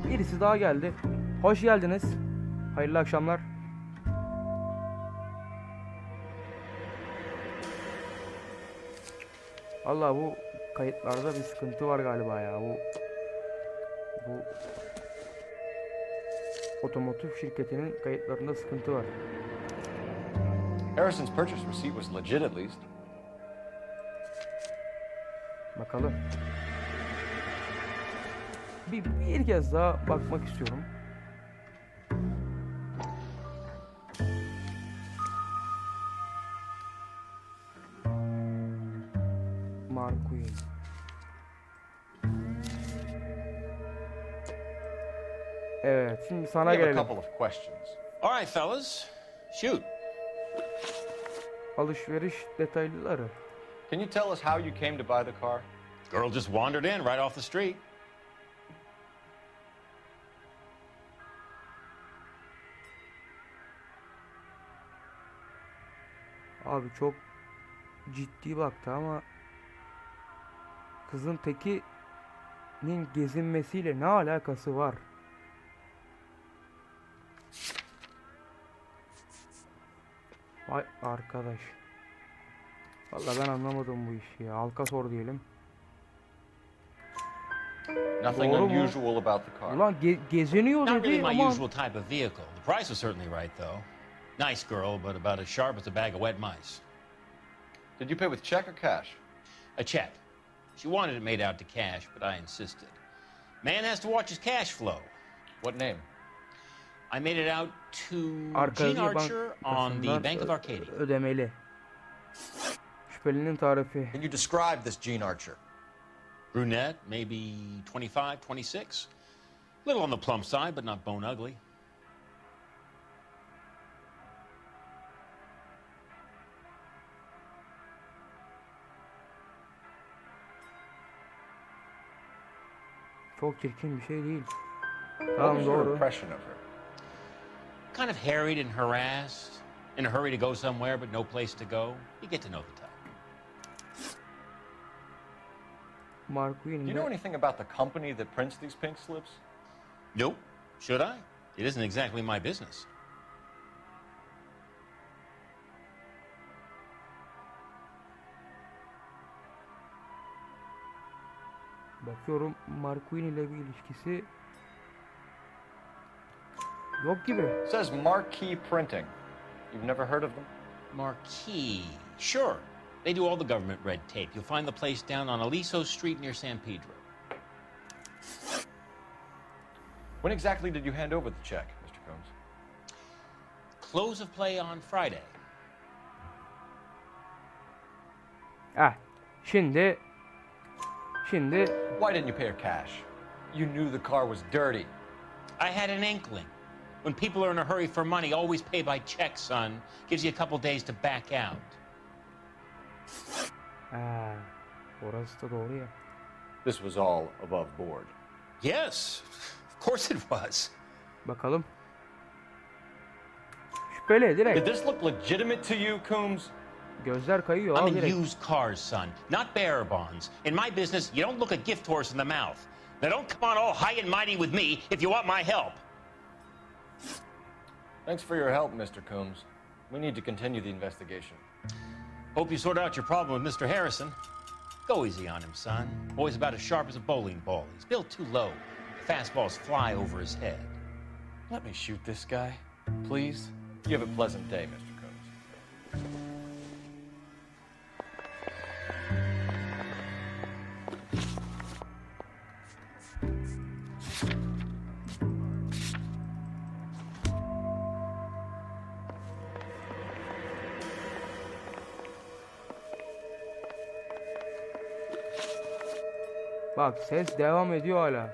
Birisi daha geldi. Hoş geldiniz. Hayırlı akşamlar. Allah, bu kayıtlarda bir sıkıntı var galiba ya. Bu otomotiv şirketinin kayıtlarında sıkıntı var. Harrison's purchase receipt was legit at least. Bakalım. Bir kez daha bakmak istiyorum. Marquis. Evet, şimdi sana We have a gelelim. couple of questions. All right, fellas. Shoot. Alışveriş detayları. Can you tell us how you came to buy the car? Girl just wandered in right off the street. Abi çok ciddi baktı ama kızın tekinin gezinmesiyle ne alakası var? Vay arkadaş. Vallahi ben anlamadım bu işi ya. Halka sor diyelim. Nothing Doğru mu? unusual about the car. Ulan geziniyor Not really dedi my ama usual type of vehicle. The price was certainly right, though. Nice girl, but about as sharp as a bag of wet mice. Did you pay with check or cash? A check. She wanted it made out to cash, but I insisted. Man has to watch his cash flow. What name? I made it out to Arkanıza Gene Archer on the bankasından Bank of Arcadia. ödemeli. Şüphelinin tarifi. Can you describe this Gene Archer? Brunette, maybe 25, 26. Little on the plump side, but not bone ugly. Çok çirkin bir şey değil. What Tamam, was your doğru. impression of her? Kind of harried and harassed, in a hurry to go somewhere but no place to go. You get to know the type. Do you know anything about the company that prints these pink slips? Nope. Should I? It isn't exactly my business. Bakıyorum Marquin ile bir ilişkisi yok gibi. It says Marquis Printing. You've never heard of them? Marquis. Sure. They do all the government red tape. You'll find the place down on Aliso Street near San Pedro. When exactly did you hand over the check, Mr. Combs? Close of play on Friday. Şimdi Why didn't you pay her cash? You knew the car was dirty. I had an inkling. When people are in a hurry for money, always pay by check, son. Gives you a couple days to back out. Orası da doğru ya. This was all above board. Yes, of course it was. Bakalım. Şüpheli direkt. Did this look legitimate to you, Coombs? Gözler kayıyor I'm abi in direkt. used cars, son, not bearer bonds. In my business, you don't look a gift horse in the mouth. Now don't come on all high and mighty with me if you want my help. Thanks for your help, Mr. Coombs. We need to continue the investigation. Hope you sort out your problem with Mr. Harrison. Go easy on him, son. Boy's about as sharp as a bowling ball. He's built too low. The fastballs fly over his head. Let me shoot this guy, please. You have a pleasant day, Mr. Coombs. Bak ses devam ediyor hala.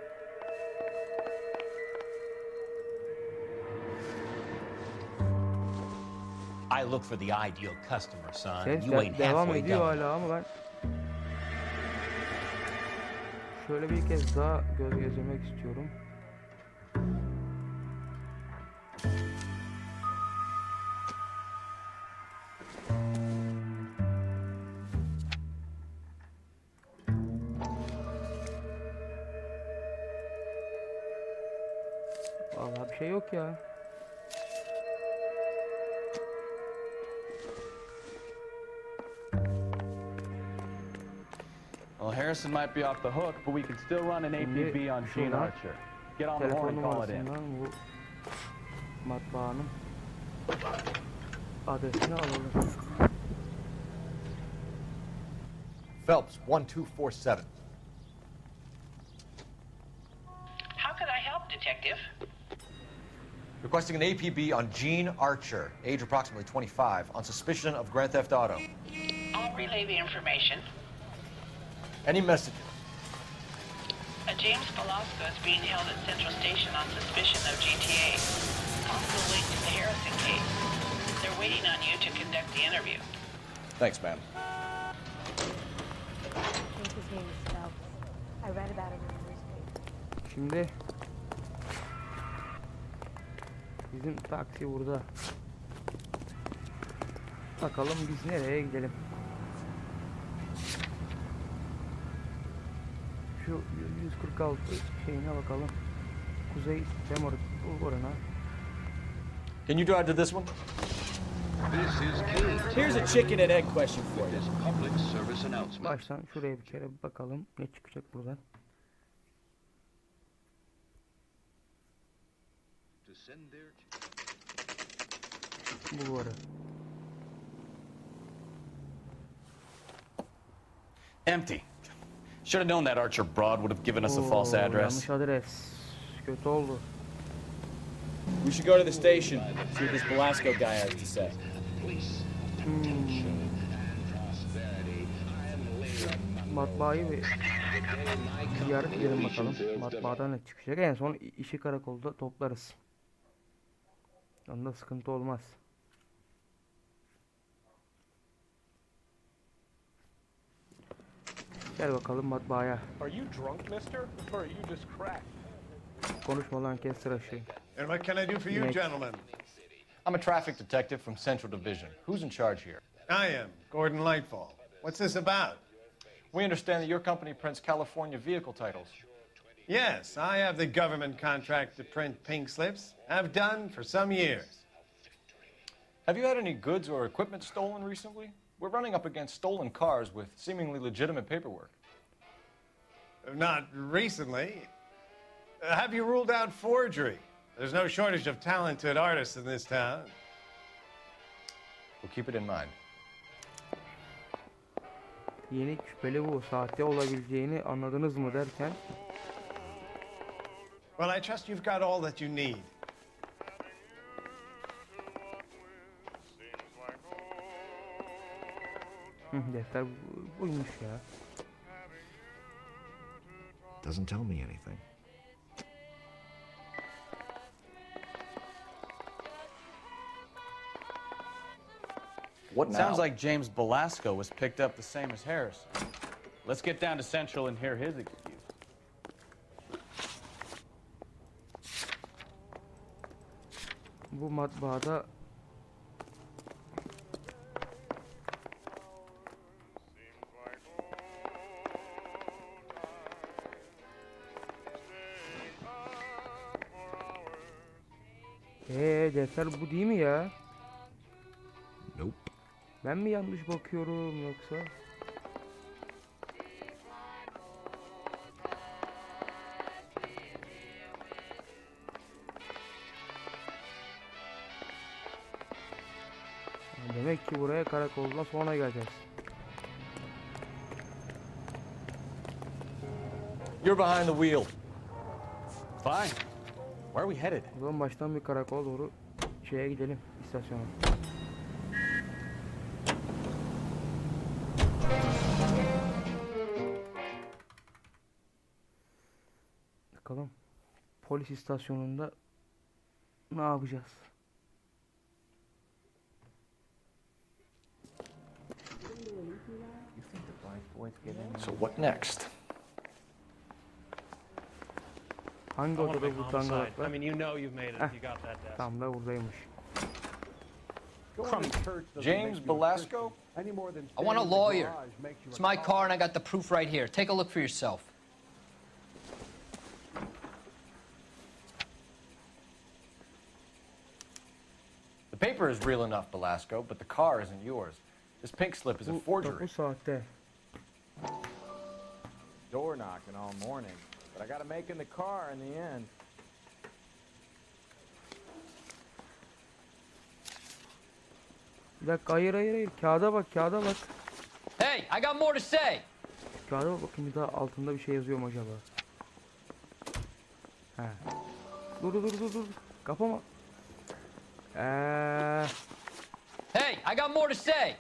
I look for the ideal customer, son. Ses You ain't devam halfway ediyor done. hala ama ben şöyle bir kez daha göz gezdirmek istiyorum. Vallahi bir şey yok ya. Well, Harrison might be off the hook, but we can still run an APB on Gene şuradan Archer. Get on the telefon horn and call it in. numarasından bu matbaanın adresini alalım. Phelps, 1247. How could I help, Detective? Requesting an APB on Gene Archer, age approximately 25, on suspicion of Grand Theft Auto. I'll relay the information. Any messages? James Velasco is being held at Central Station on suspicion of GTA. Possible link to the Harrison case. They're waiting on you to conduct the interview. Thanks, ma'am. I think his name is Phelps. I read about him in the newspaper. Şimdi bizim taksi burada. Bakalım biz nereye gidelim. Şu 146 şeyine bakalım. Kuzey Temur Bulvarı'na. Can you drive to this one? Here's a chicken and egg question for you. Baştan şuraya bir kere bakalım ne çıkacak buradan. Bulvarı. Empty. Should have known that Archer broad would have given us a false address. Yanlış adres. Kötü oldu. We should go to the station, see what this Velasco guy has to say. Matbaayı bir ziyaret edelim bakalım. Matbaadan ne çıkacak? En son işi karakolda toplarız. Onda sıkıntı olmaz. Gel bakalım matbaaya. Are you drunk, mister? Or are you just cracked? Konuşma lan kes tıraşı. And what can I do for you, Next. gentlemen? I'm a traffic detective from Central Division. Who's in charge here? I am, Gordon Lightfall. What's this about? We understand that your company prints California vehicle titles. Yes, I have the government contract to print pink slips. Have done for some years. Have you had any goods or equipment stolen recently? We're running up against stolen cars with seemingly legitimate paperwork. Not recently. Have you ruled out forgery? There's no shortage of talented artists in this town. We'll keep it in mind. Yeni şüpheli bu. Sahte olabileceğini anladınız mı derken. Well, I trust you've got all that you need. Defter buymuş ya. Doesn't tell me anything. What now? Sounds like James Velasco was picked up the same as Harrison. Let's get down to Central and hear his excuse. Bu matbaada defter bu değil mi ya? Nope. Ben mi yanlış bakıyorum yoksa? Demek ki buraya karakoldan sonra geleceğiz. You're behind the wheel. Fine. Where are we headed? O zaman baştan bir karakola doğru şeye gidelim, istasyona. Bakalım polis istasyonunda ne yapacağız? So what next? Hangi odada bu tangalar var? I mean, you know you've made it if you got that desk. Tam da buradaymış. James Belasco? I want a lawyer. It's my car and I got the proof right here. Take a look for yourself. The paper is real enough, Belasco, but the car isn't yours. This pink slip is a forgery. Bu saatte. Door knocking all morning, but I got to make in the car in the end. Bir dakika, hayır. Kağıda bak. Hey, I got more to say. Kağıda bak bakayım, bir daha altında bir şey yazıyor mu acaba? He. Dur. Kapama. Hey, I got more to say.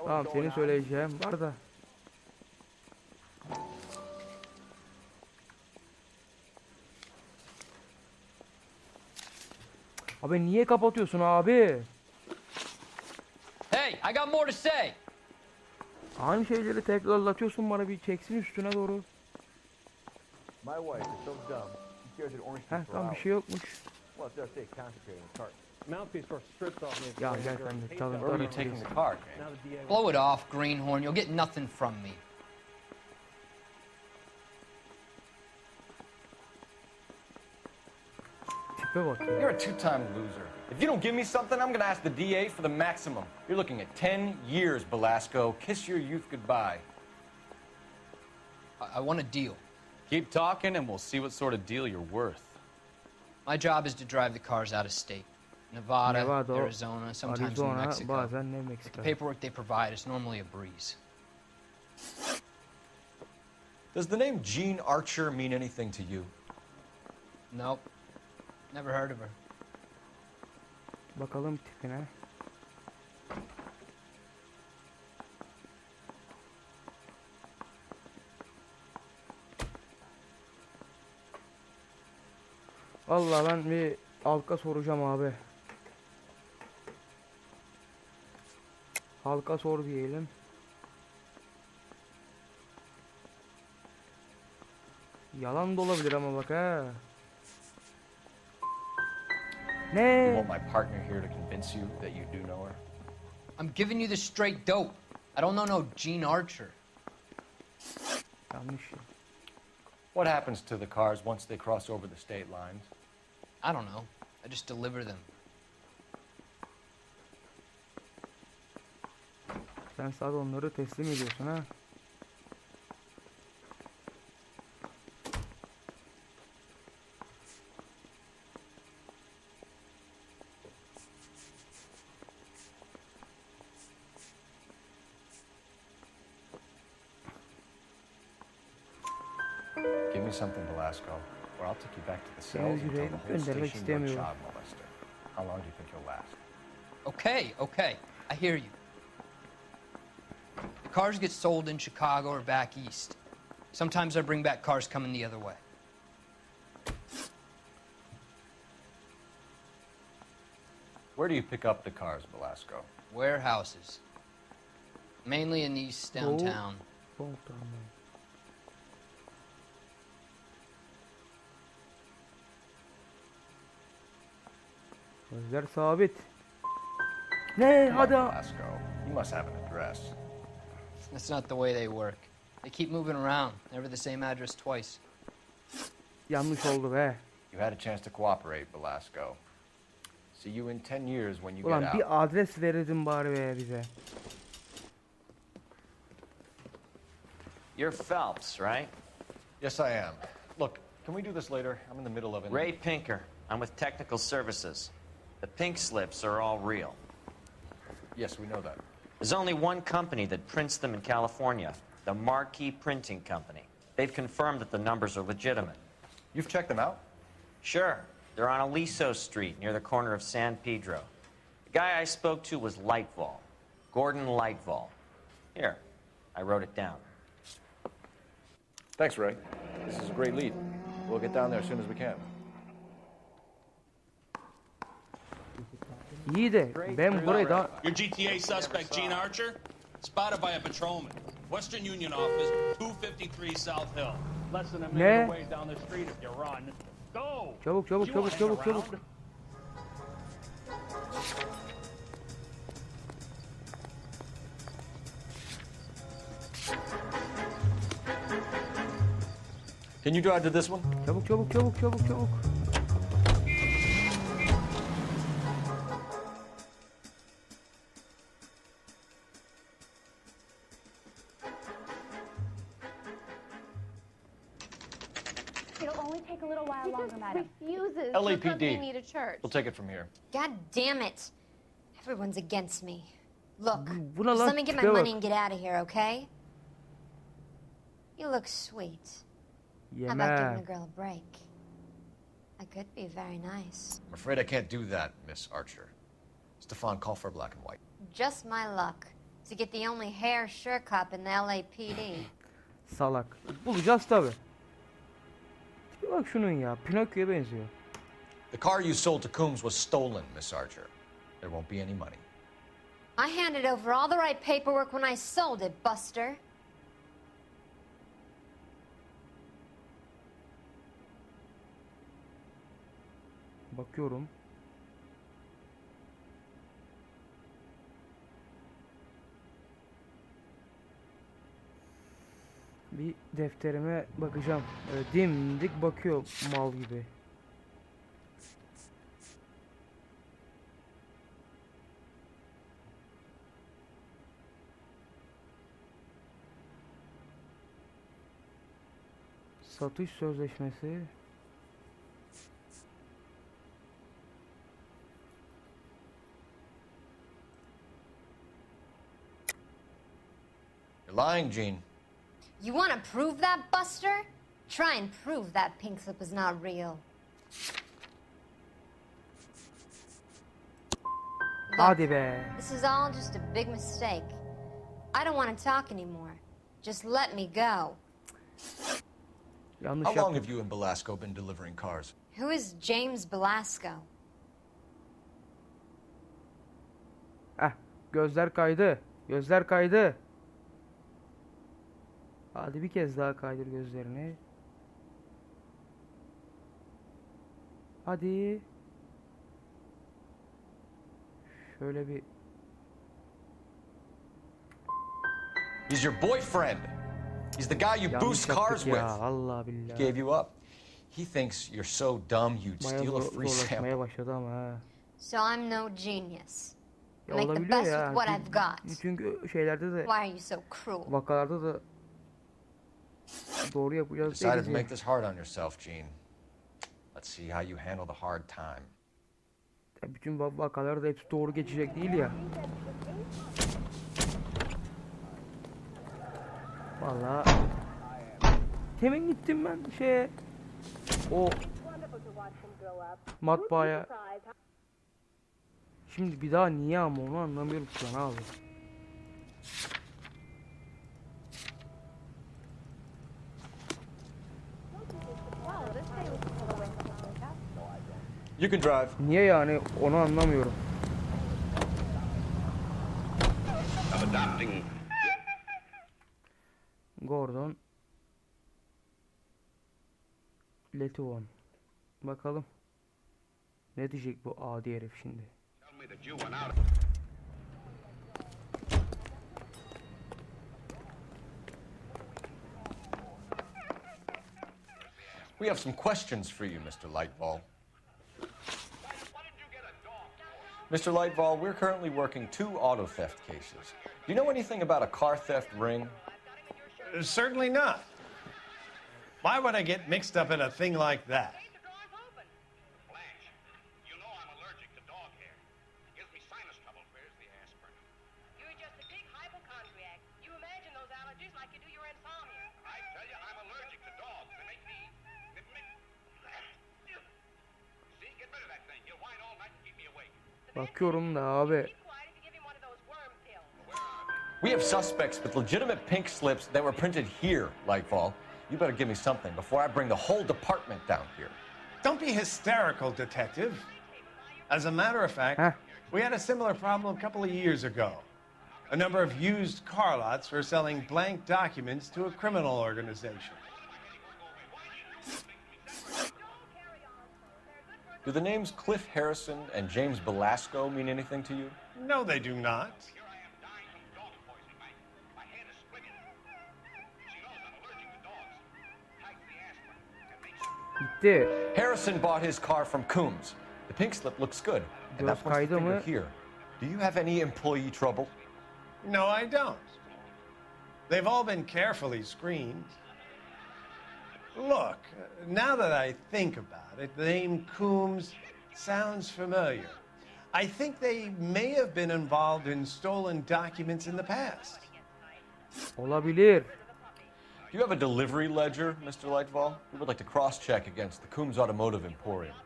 Tamam, senin söyleyeceğim var da. Abi niye kapatıyorsun abi? Hey, I got more to say. Aynı şeyleri tekrarlatıyorsun, bana bir çeksin üstüne doğru. Heh, tamam, bir şey yokmuş. Ya gel sen de çalın. Where are you taking the car, James? Blow it off, greenhorn. You'll get nothing from me. Tipe bak ya. You're a two-time loser. If you don't give me something, I'm gonna ask the DA for the maximum. You're looking at 10 years, Belasco. Kiss your youth goodbye. I want a deal. Keep talking and we'll see what sort of deal you're worth. My job is to drive the cars out of state. Nevada, Nevada, Arizona, sometimes Arizona, New Mexico. bazen New The Mexico. paperwork they provide is normally a breeze. Does the name Jean Archer mean anything to you? Nope. Never heard of her. Bakalım tipine. Vallahi ben bir halka soracağım abi. Halka sor diyelim. Yalan da olabilir ama bak ha. You Ne? want my partner here to convince you that you do know her? I'm giving you the straight dope. I don't know no Gene Archer. Yanlış. What happens to the cars once they cross over the state lines? I don't know. I just deliver them. Sen sadece onları teslim ediyorsun ha. Give me something, Belasco, or I'll take you back to the cells and tell the whole Göndermek station you're a istemiyorum. child molester. How long do you think you'll last? Okay. I hear you. The cars get sold in Chicago or back east. Sometimes I bring back cars coming the other way. Where do you pick up the cars, Belasco? Warehouses. Mainly in East downtown. Gözler sabit. Ne? Come on, Hadi. Belasco. You must have an address. That's not the way they work. They keep moving around, never the same address twice. Yanlış oldu be. You had a chance to cooperate, Belasco. See you in 10 years when you get Ulan out. bir adres verirdin bari be bize. You're Phelps, right? Yes, I am. Look, can we do this later? I'm in the middle of it. Ray Pinker. I'm with Technical Services. The pink slips are all real. Yes, we know that. There's only one company that prints them in California, the Marquee Printing Company. They've confirmed that the numbers are legitimate. You've checked them out? Sure. They're on Aliso Street, near the corner of San Pedro. The guy I spoke to was Lightval. Gordon Lightval. Here, I wrote it down. Thanks, Ray. This is a great lead. We'll get down there as soon as we can. İyi de ben burayı da Your GTA suspect, Gene Archer, spotted by a patrolman. Western Union office, 253 South Hill. Less than a Ne? minute away down the street if you run. Go! çabuk çabuk You çabuk wanna çabuk hang çabuk. around? Can you drive to this one? Çabuk çabuk çabuk çabuk çabuk. It'll only take a little while longer, madam. Refuses LAPD. to church. We'll take it from here. God damn it. Everyone's against me. Look, Buna just lan, let me get my tipe bak. money and get out of here, okay? You look sweet. How about giving a Yeme. girl a break? I could be very nice. I'm afraid I can't do that, Miss Archer. Stefan, call for black and white. Just my luck to get the only hair sure cop in the LAPD. Salak. Bulacağız tabi. Tipe bak şunun ya. Pinokyo'ya benziyor. The car you sold to Coombs was stolen, Miss Archer. There won't be any money. I handed over all the right paperwork when I sold it, Buster. Bakıyorum. Bir defterime bakacağım. Dimdik bakıyor mal gibi. Satış sözleşmesi. You're lying, Gene. You want to prove that, Buster? Try and prove that pink slip is not real. Hadi be. This is all just a big mistake. I don't want to talk anymore. Just let me go. Yanlış How long yaptım. have you and Belasco been delivering cars? Who is James Belasco? Gözler kaydı. Gözler kaydı. Hadi bir kez daha kaydır gözlerini. Hadi. Şöyle bir. He's your boyfriend. He's the guy you Yanlış boost yaptık cars ya. with. Vallahi He billahi. gave you up. He thinks you're so dumb you'd Bayağı steal a free sample. zorlaşmaya başladı ama ha. So I'm no genius. Ya Make the olabiliyor best ya. with what I've got. Çünkü şeylerde de Why are you so cruel? vakalarda da doğru yapacağız Decided değiliz to ya. make this hard on yourself, Gene. Let's see how you handle the hard time. Ya bütün vakalar da hepsi doğru geçecek değil ya. Vallahi temin gittim ben o matbaaya. Şimdi bir daha niye ama onu anlamıyorum şu an abi. You can drive. Niye yani onu anlamıyorum. Gordon Letuan. Bakalım. Ne diyecek bu adi herif şimdi? We have some questions for you, Mr. Lightball. Mr. Lightball, we're currently working 2 auto theft cases. Do you know anything about a car theft ring? Certainly not. Why would I get mixed up in a thing like that? Bakıyorum da abi. We have suspects with legitimate pink slips that were printed here, Lightfall. You better give me something before I bring the whole department down here. Don't be hysterical, Detective. As a matter of fact, we had a similar problem a couple of years ago. A number of used car lots were selling blank documents to a criminal organization. Do the names Cliff Harrison and James Belasco mean anything to you? No, they do not. Gitti. Harrison bought his car from Coombs. The pink slip looks good. And that one's the finger here. Do you have any employee trouble? No, I don't. They've all been carefully screened. Look, now that I think about it, the name Coombs sounds familiar. I think they may have been involved in stolen documents in the past. Olabilir. Do you have a delivery ledger, Mr. Lightfall? We would like to cross-check against the Coombs Automotive Emporium.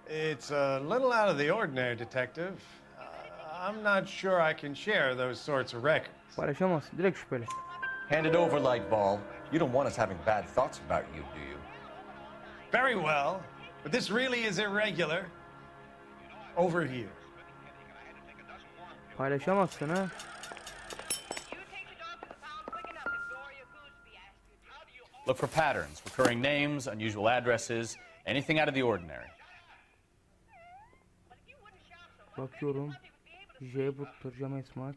It's a little out of the ordinary, Detective. I'm not sure I can share those sorts of records. Paylaşamazsın. Direkt şüpheli. Hand it over, Lightball. You don't want us having bad thoughts about you, do you? Very well, but this really is irregular. Over here. Paylaşamazsın ha. Look for patterns, recurring names, unusual addresses, anything out of the ordinary. Bakıyorum. J. Butler, James Mark,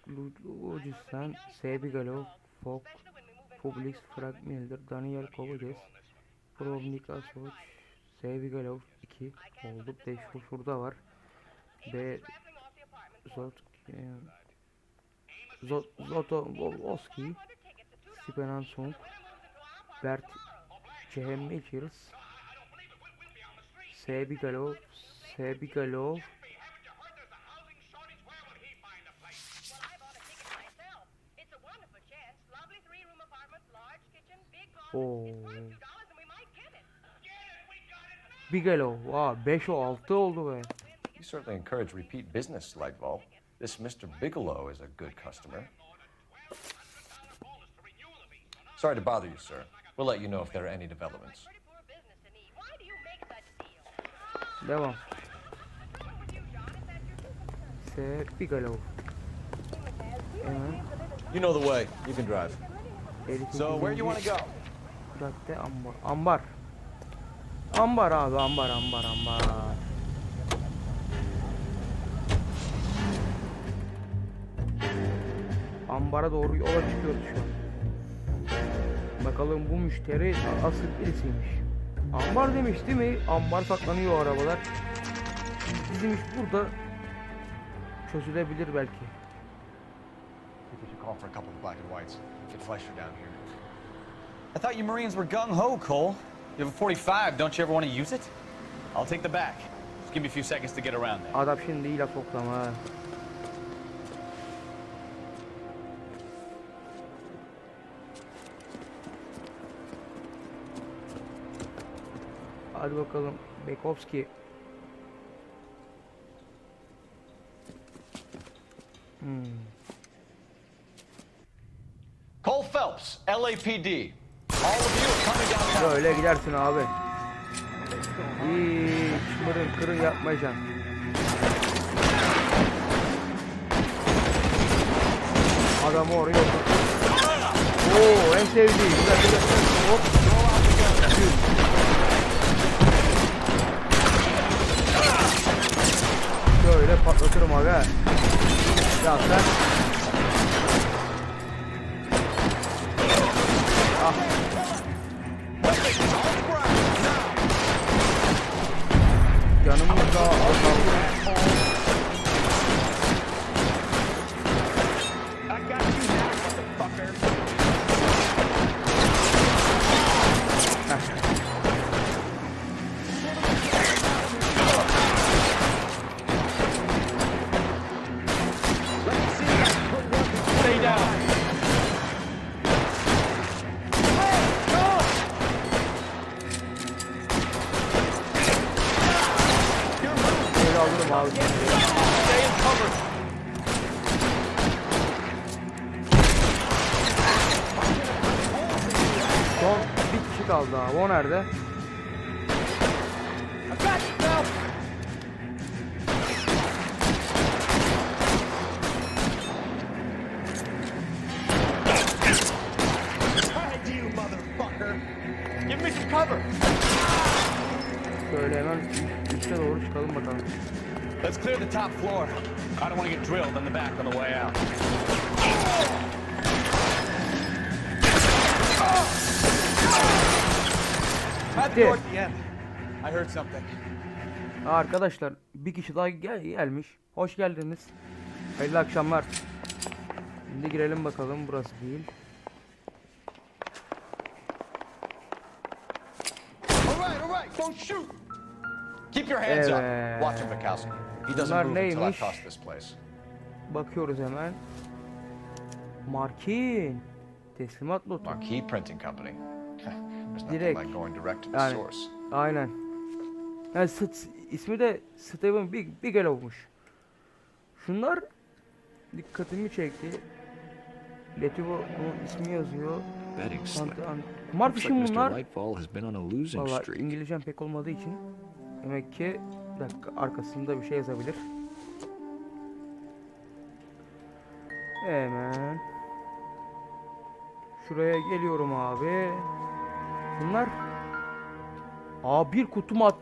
Ludwigsen, Sebigalov, Fok, Publix, Frank Milder, Daniel Kovacs, Provnik Asoç, Sebigalov 2 oldu. 5 şurada var. B. Zotovoski, Stephen Song, Bert Chehemekers, Sebigalov, Bigelow. Wow, 5 o 6 oldu be. You certainly encourage repeat business, Lightball. This Mr. Bigelow is a good customer. Sorry to bother you, sir. We'll let you know if there are any developments. Devam. Bigelow. You know the way. You can drive. So where do you want to go? Cadde ambar. Ambar abi, ambar. Ambara doğru yola çıkıyoruz şu an. Bakalım bu müşteri asıl birisiymiş. Ambar demiş değil mi? Ambar saklanıyor o arabalar. Bizim iş burada çözülebilir belki. Call for a couple of black and whites. Get Fleischer down here. I thought you Marines were gung-ho, Cole. You have a 45, don't you ever want to use it? I'll take the back. Just give me a few seconds to get around there. Adam şimdi iyi laf oklama. Hadi bakalım Bekovski. Cole Phelps, LAPD. All of you are coming downtown. Böyle gidersin abi. Hiç mırın kırın yapmayacaksın. Adamı oraya otur. Oo, en sevdiğim. Güzel. Hop. Şöyle patlatırım aga. Ya sen. Ah. Yanımızda azaldı. Stay down. Mal. Stay in cover. Son bir kişi kaldı abi. O nerede? Give me some cover. Şöyle hemen üste doğru çıkalım bakalım. Let's clear the top floor. I don't want to get drilled in the back on the way out. At the door at the end. I heard something. Arkadaşlar bir kişi daha gelmiş. Hoş geldiniz. Hayırlı akşamlar. Şimdi girelim bakalım, burası değil. All right, don't shoot. Keep your hands up. Watch him, Bukowski. He doesn't Bunlar move until I neymiş? toss this place. Bakıyoruz hemen. Markin. Teslimat lotu. Marquee Printing Company. There's nothing Direkt. like going direct to the Yani, source. aynen. Yani ismi de Steven Bigelow'muş. Şunlar dikkatimi çekti. Letivo'nun ismi yazıyor. Kumar fişi bunlar. Valla İngilizcem pek olmadığı için demek ki bir dakika, arkasında bir şey yazabilir. Hemen şuraya geliyorum abi. Bunlar bir kutu kağıt.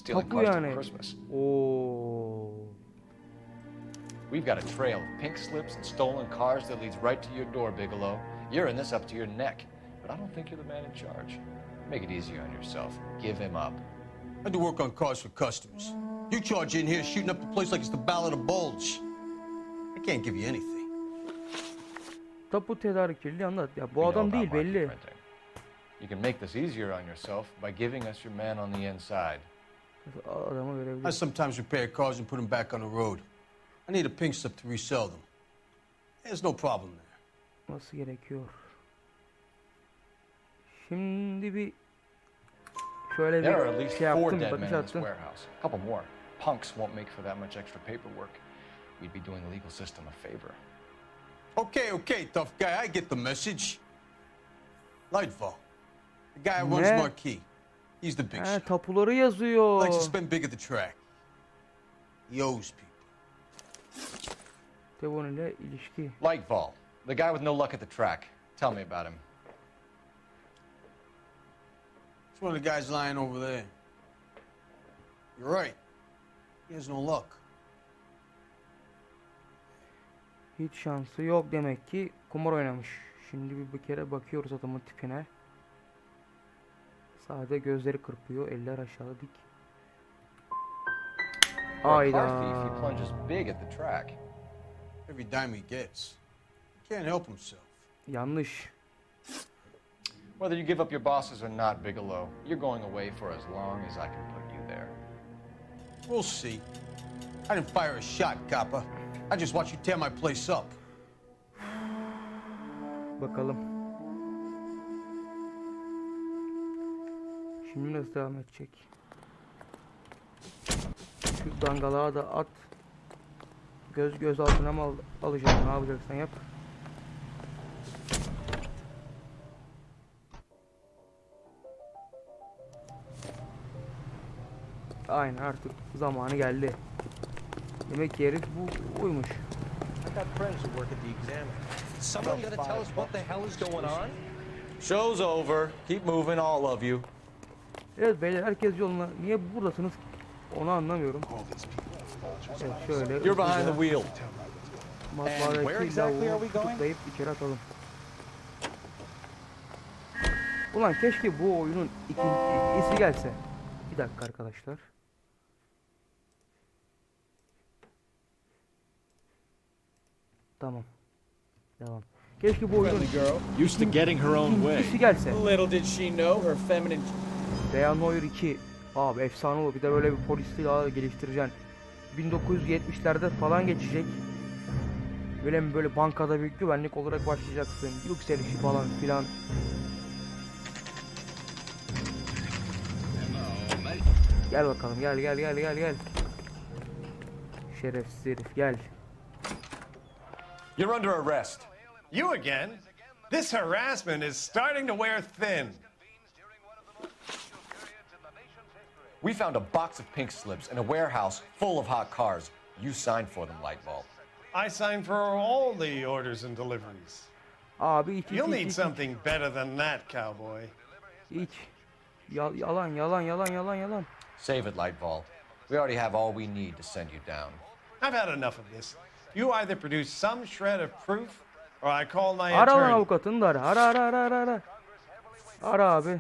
Tapu yani. Oo. We've got a trail of pink slips and stolen cars that leads right to your door, Bigelow. You're in this up to your neck, but I don't think you're the man in charge. Make it easier on yourself. Give him up. I do work on cars for customers. You charge in here shooting up the place like it's the Ballad of Bulge. I can't give you anything. Tapu tedarikçiliği anlat. Ya bu We adam know değil about market belli. printing. You can make this easier on yourself by giving us your man on the inside. Adama verebilir. I sometimes repair cars and put them back on the road. I need a pink slip to resell them. There's no problem there. Nasıl gerekiyor? Şimdi bir şöyle There are at bir least şey 4 yaptım, dead men bakış in this attım. warehouse. A couple more. Punks won't make for that much extra paperwork. We'd be doing the legal system a favor. Okay, tough guy. I get the message. Lightfall. The guy who runs Ne? Marquee. He's the big shot. Tapuları yazıyor. Likes to spend big at the track. He owes people. Devon ile ilişki. Lightfall, the guy with no luck at the track. Tell me about him. It's one of the guys lying over there. You're right. He has no luck. Hiç şansı yok demek ki, kumar oynamış. Şimdi bir kere bakıyoruz adamın tipine. Sade gözleri kırpıyor, eller aşağı dik. For a car Ayda. thief, he plunges big at the track. Every dime he gets. He can't help himself. Yanlış. Whether you give up your bosses or not, Bigelow, you're going away for as long as I can put you there. We'll see. I didn't fire a shot, copper. I just watched you tear my place up. Bakalım. Şimdi nasıl devam edecek? Şu dangalığa da at. Göz altına mı alacaksın? Ne yapacaksan yap. Aynen, artık zamanı geldi. Demek ki herif bu uymuş. I got friends who work at the Examiner. Someone gonna tell us what the hell is going on? Show's over. Keep moving, all of you. Evet beyler, herkes yoluna. Niye buradasınız? Onu anlamıyorum. Evet, şöyle. You're behind the wheel. Where exactly are we going? Tutuklayıp içeri atalım. Ulan keşke bu oyunun ikincisi gelse. Bir dakika arkadaşlar. Tamam. Devam. Keşke bu oyunun Used to getting her own way. ikincisi gelse. Little did she know her feminine. Noire 2. Abi efsane olur. Bir de böyle bir polis silahı geliştireceksin. 1970'lerde falan geçecek. Böyle bankada bir güvenlik olarak başlayacaksın. Yükselişi falan filan. Gel bakalım, gel. Şerefsiz herif, gel. You're under arrest. You again? This harassment is starting to wear thin. We found a box of pink slips in a warehouse full of hot cars. You signed for them, Lightbulb. I signed for all the orders and deliveries. Abi iç. You'll need something better than that, cowboy. İç. Yalan. Save it, Lightbulb. We already have all we need to send you down. I've had enough of this. You either produce some shred of proof, or I call my Ara lan attorney. avukatını da ara. Ara. Ara abi.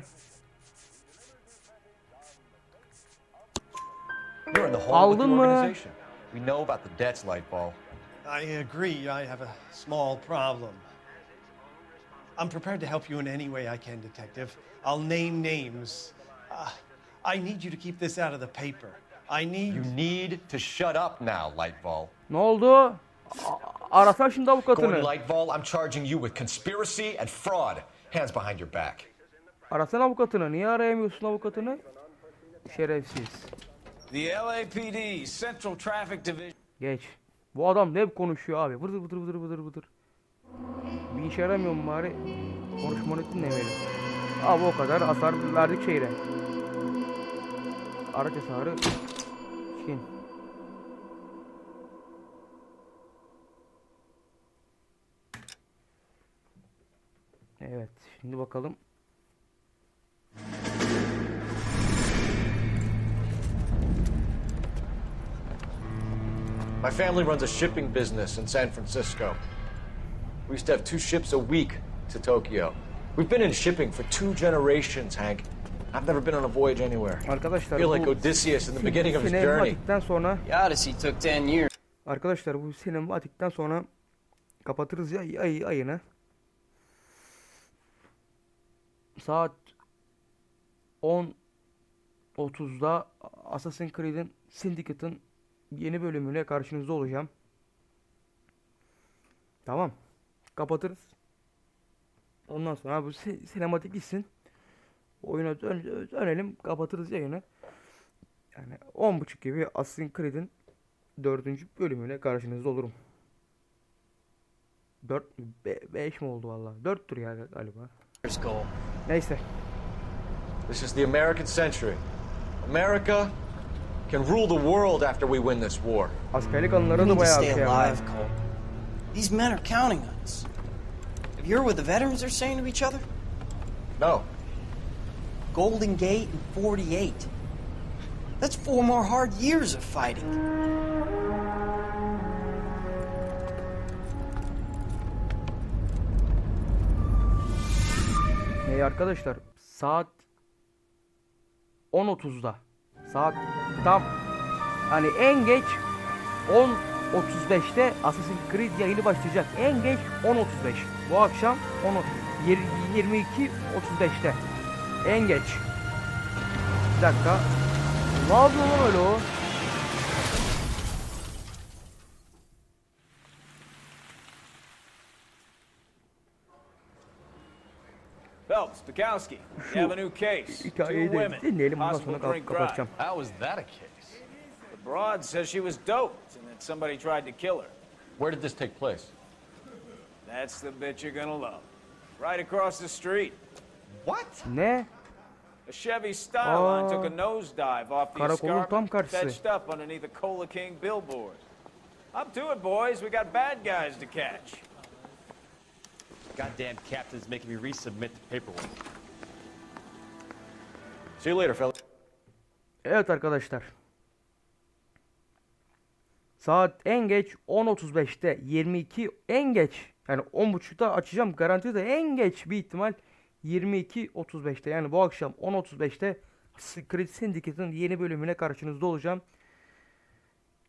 You're in the hole with Aldın the mı? organization. We know about the debts, Lightbulb. I agree. I have a small problem. I'm prepared to help you in any way I can, Detective. I'll name names. I need you to keep this out of the paper. You need to shut up now, Lightbulb. Ne oldu? Arasana şimdi avukatını. Gordon Lightbulb, I'm charging you with conspiracy and fraud. Hands behind your back. Arasana avukatını. Niye arayamıyorsun avukatını? Şerefsiz. The LAPD Central Traffic Division. Geç. Bu adam ne konuşuyor abi? Vıdır. Bir işe yaramıyor mu bari? Konuşmanı dinlemeyelim. Abi o kadar hasar verdik şehre. Araç hasarı. Çin. Evet. Şimdi bakalım. My family runs a shipping business in San Francisco. We used to have 2 ships a week to Tokyo. We've been in shipping for 2 generations, Hank. I've never been on a voyage anywhere. Arkadaşlar, I feel like Odysseus in the beginning of his journey. Sonra, The Odyssey took 10 years. Arkadaşlar bu sinematikten sonra kapatırız ya ayını. Saat 10:30'da Assassin's Creed'in Syndicate'ın yeni bölümüyle karşınızda olacağım. Tamam. Kapatırız. Ondan sonra bu sinematik gitsin. Oyuna dönelim. Kapatırız yayını. Yani 10:30 gibi Assassin's Creed'in 4. bölümüyle karşınızda olurum. 5 mi oldu vallahi? 4'tür ya galiba. Neyse. This is the American century. America can rule the world after we win this war. Askerlik anıları da bayağı şey var. These men are counting on us. Have you heard what the veterans are saying to each other? No. Golden Gate and 48. That's 4 more hard years of fighting. Arkadaşlar saat 10:30'da saat tam hani en geç 10:35'te Assassin's Creed yayını başlayacak. En geç 10:35. Bu akşam 22:35'te. En geç. Bir dakika. Ne yapıyor lan öyle o? Phelps, Bukowski, you have a new case. 2 women, possible drink drive. How was that a case? The broad says she was doped and that somebody tried to kill her. Where did this take place? That's the bit you're gonna love. Right across the street. What? Ne? A Chevy Styline took a nosedive off the escarpment, karşısı. fetched up underneath a Cola King billboard. Up to it, boys. We got bad guys to catch. Goddamn captain's making me resubmit the paperwork. See you later, fella. Evet arkadaşlar. Saat en geç 10:35'te 22 en geç yani 10:30'da açacağım garanti de en geç bir ihtimal 22:35'te yani bu akşam 10:35'te Creed Syndicate'ın yeni bölümüne karşınızda olacağım.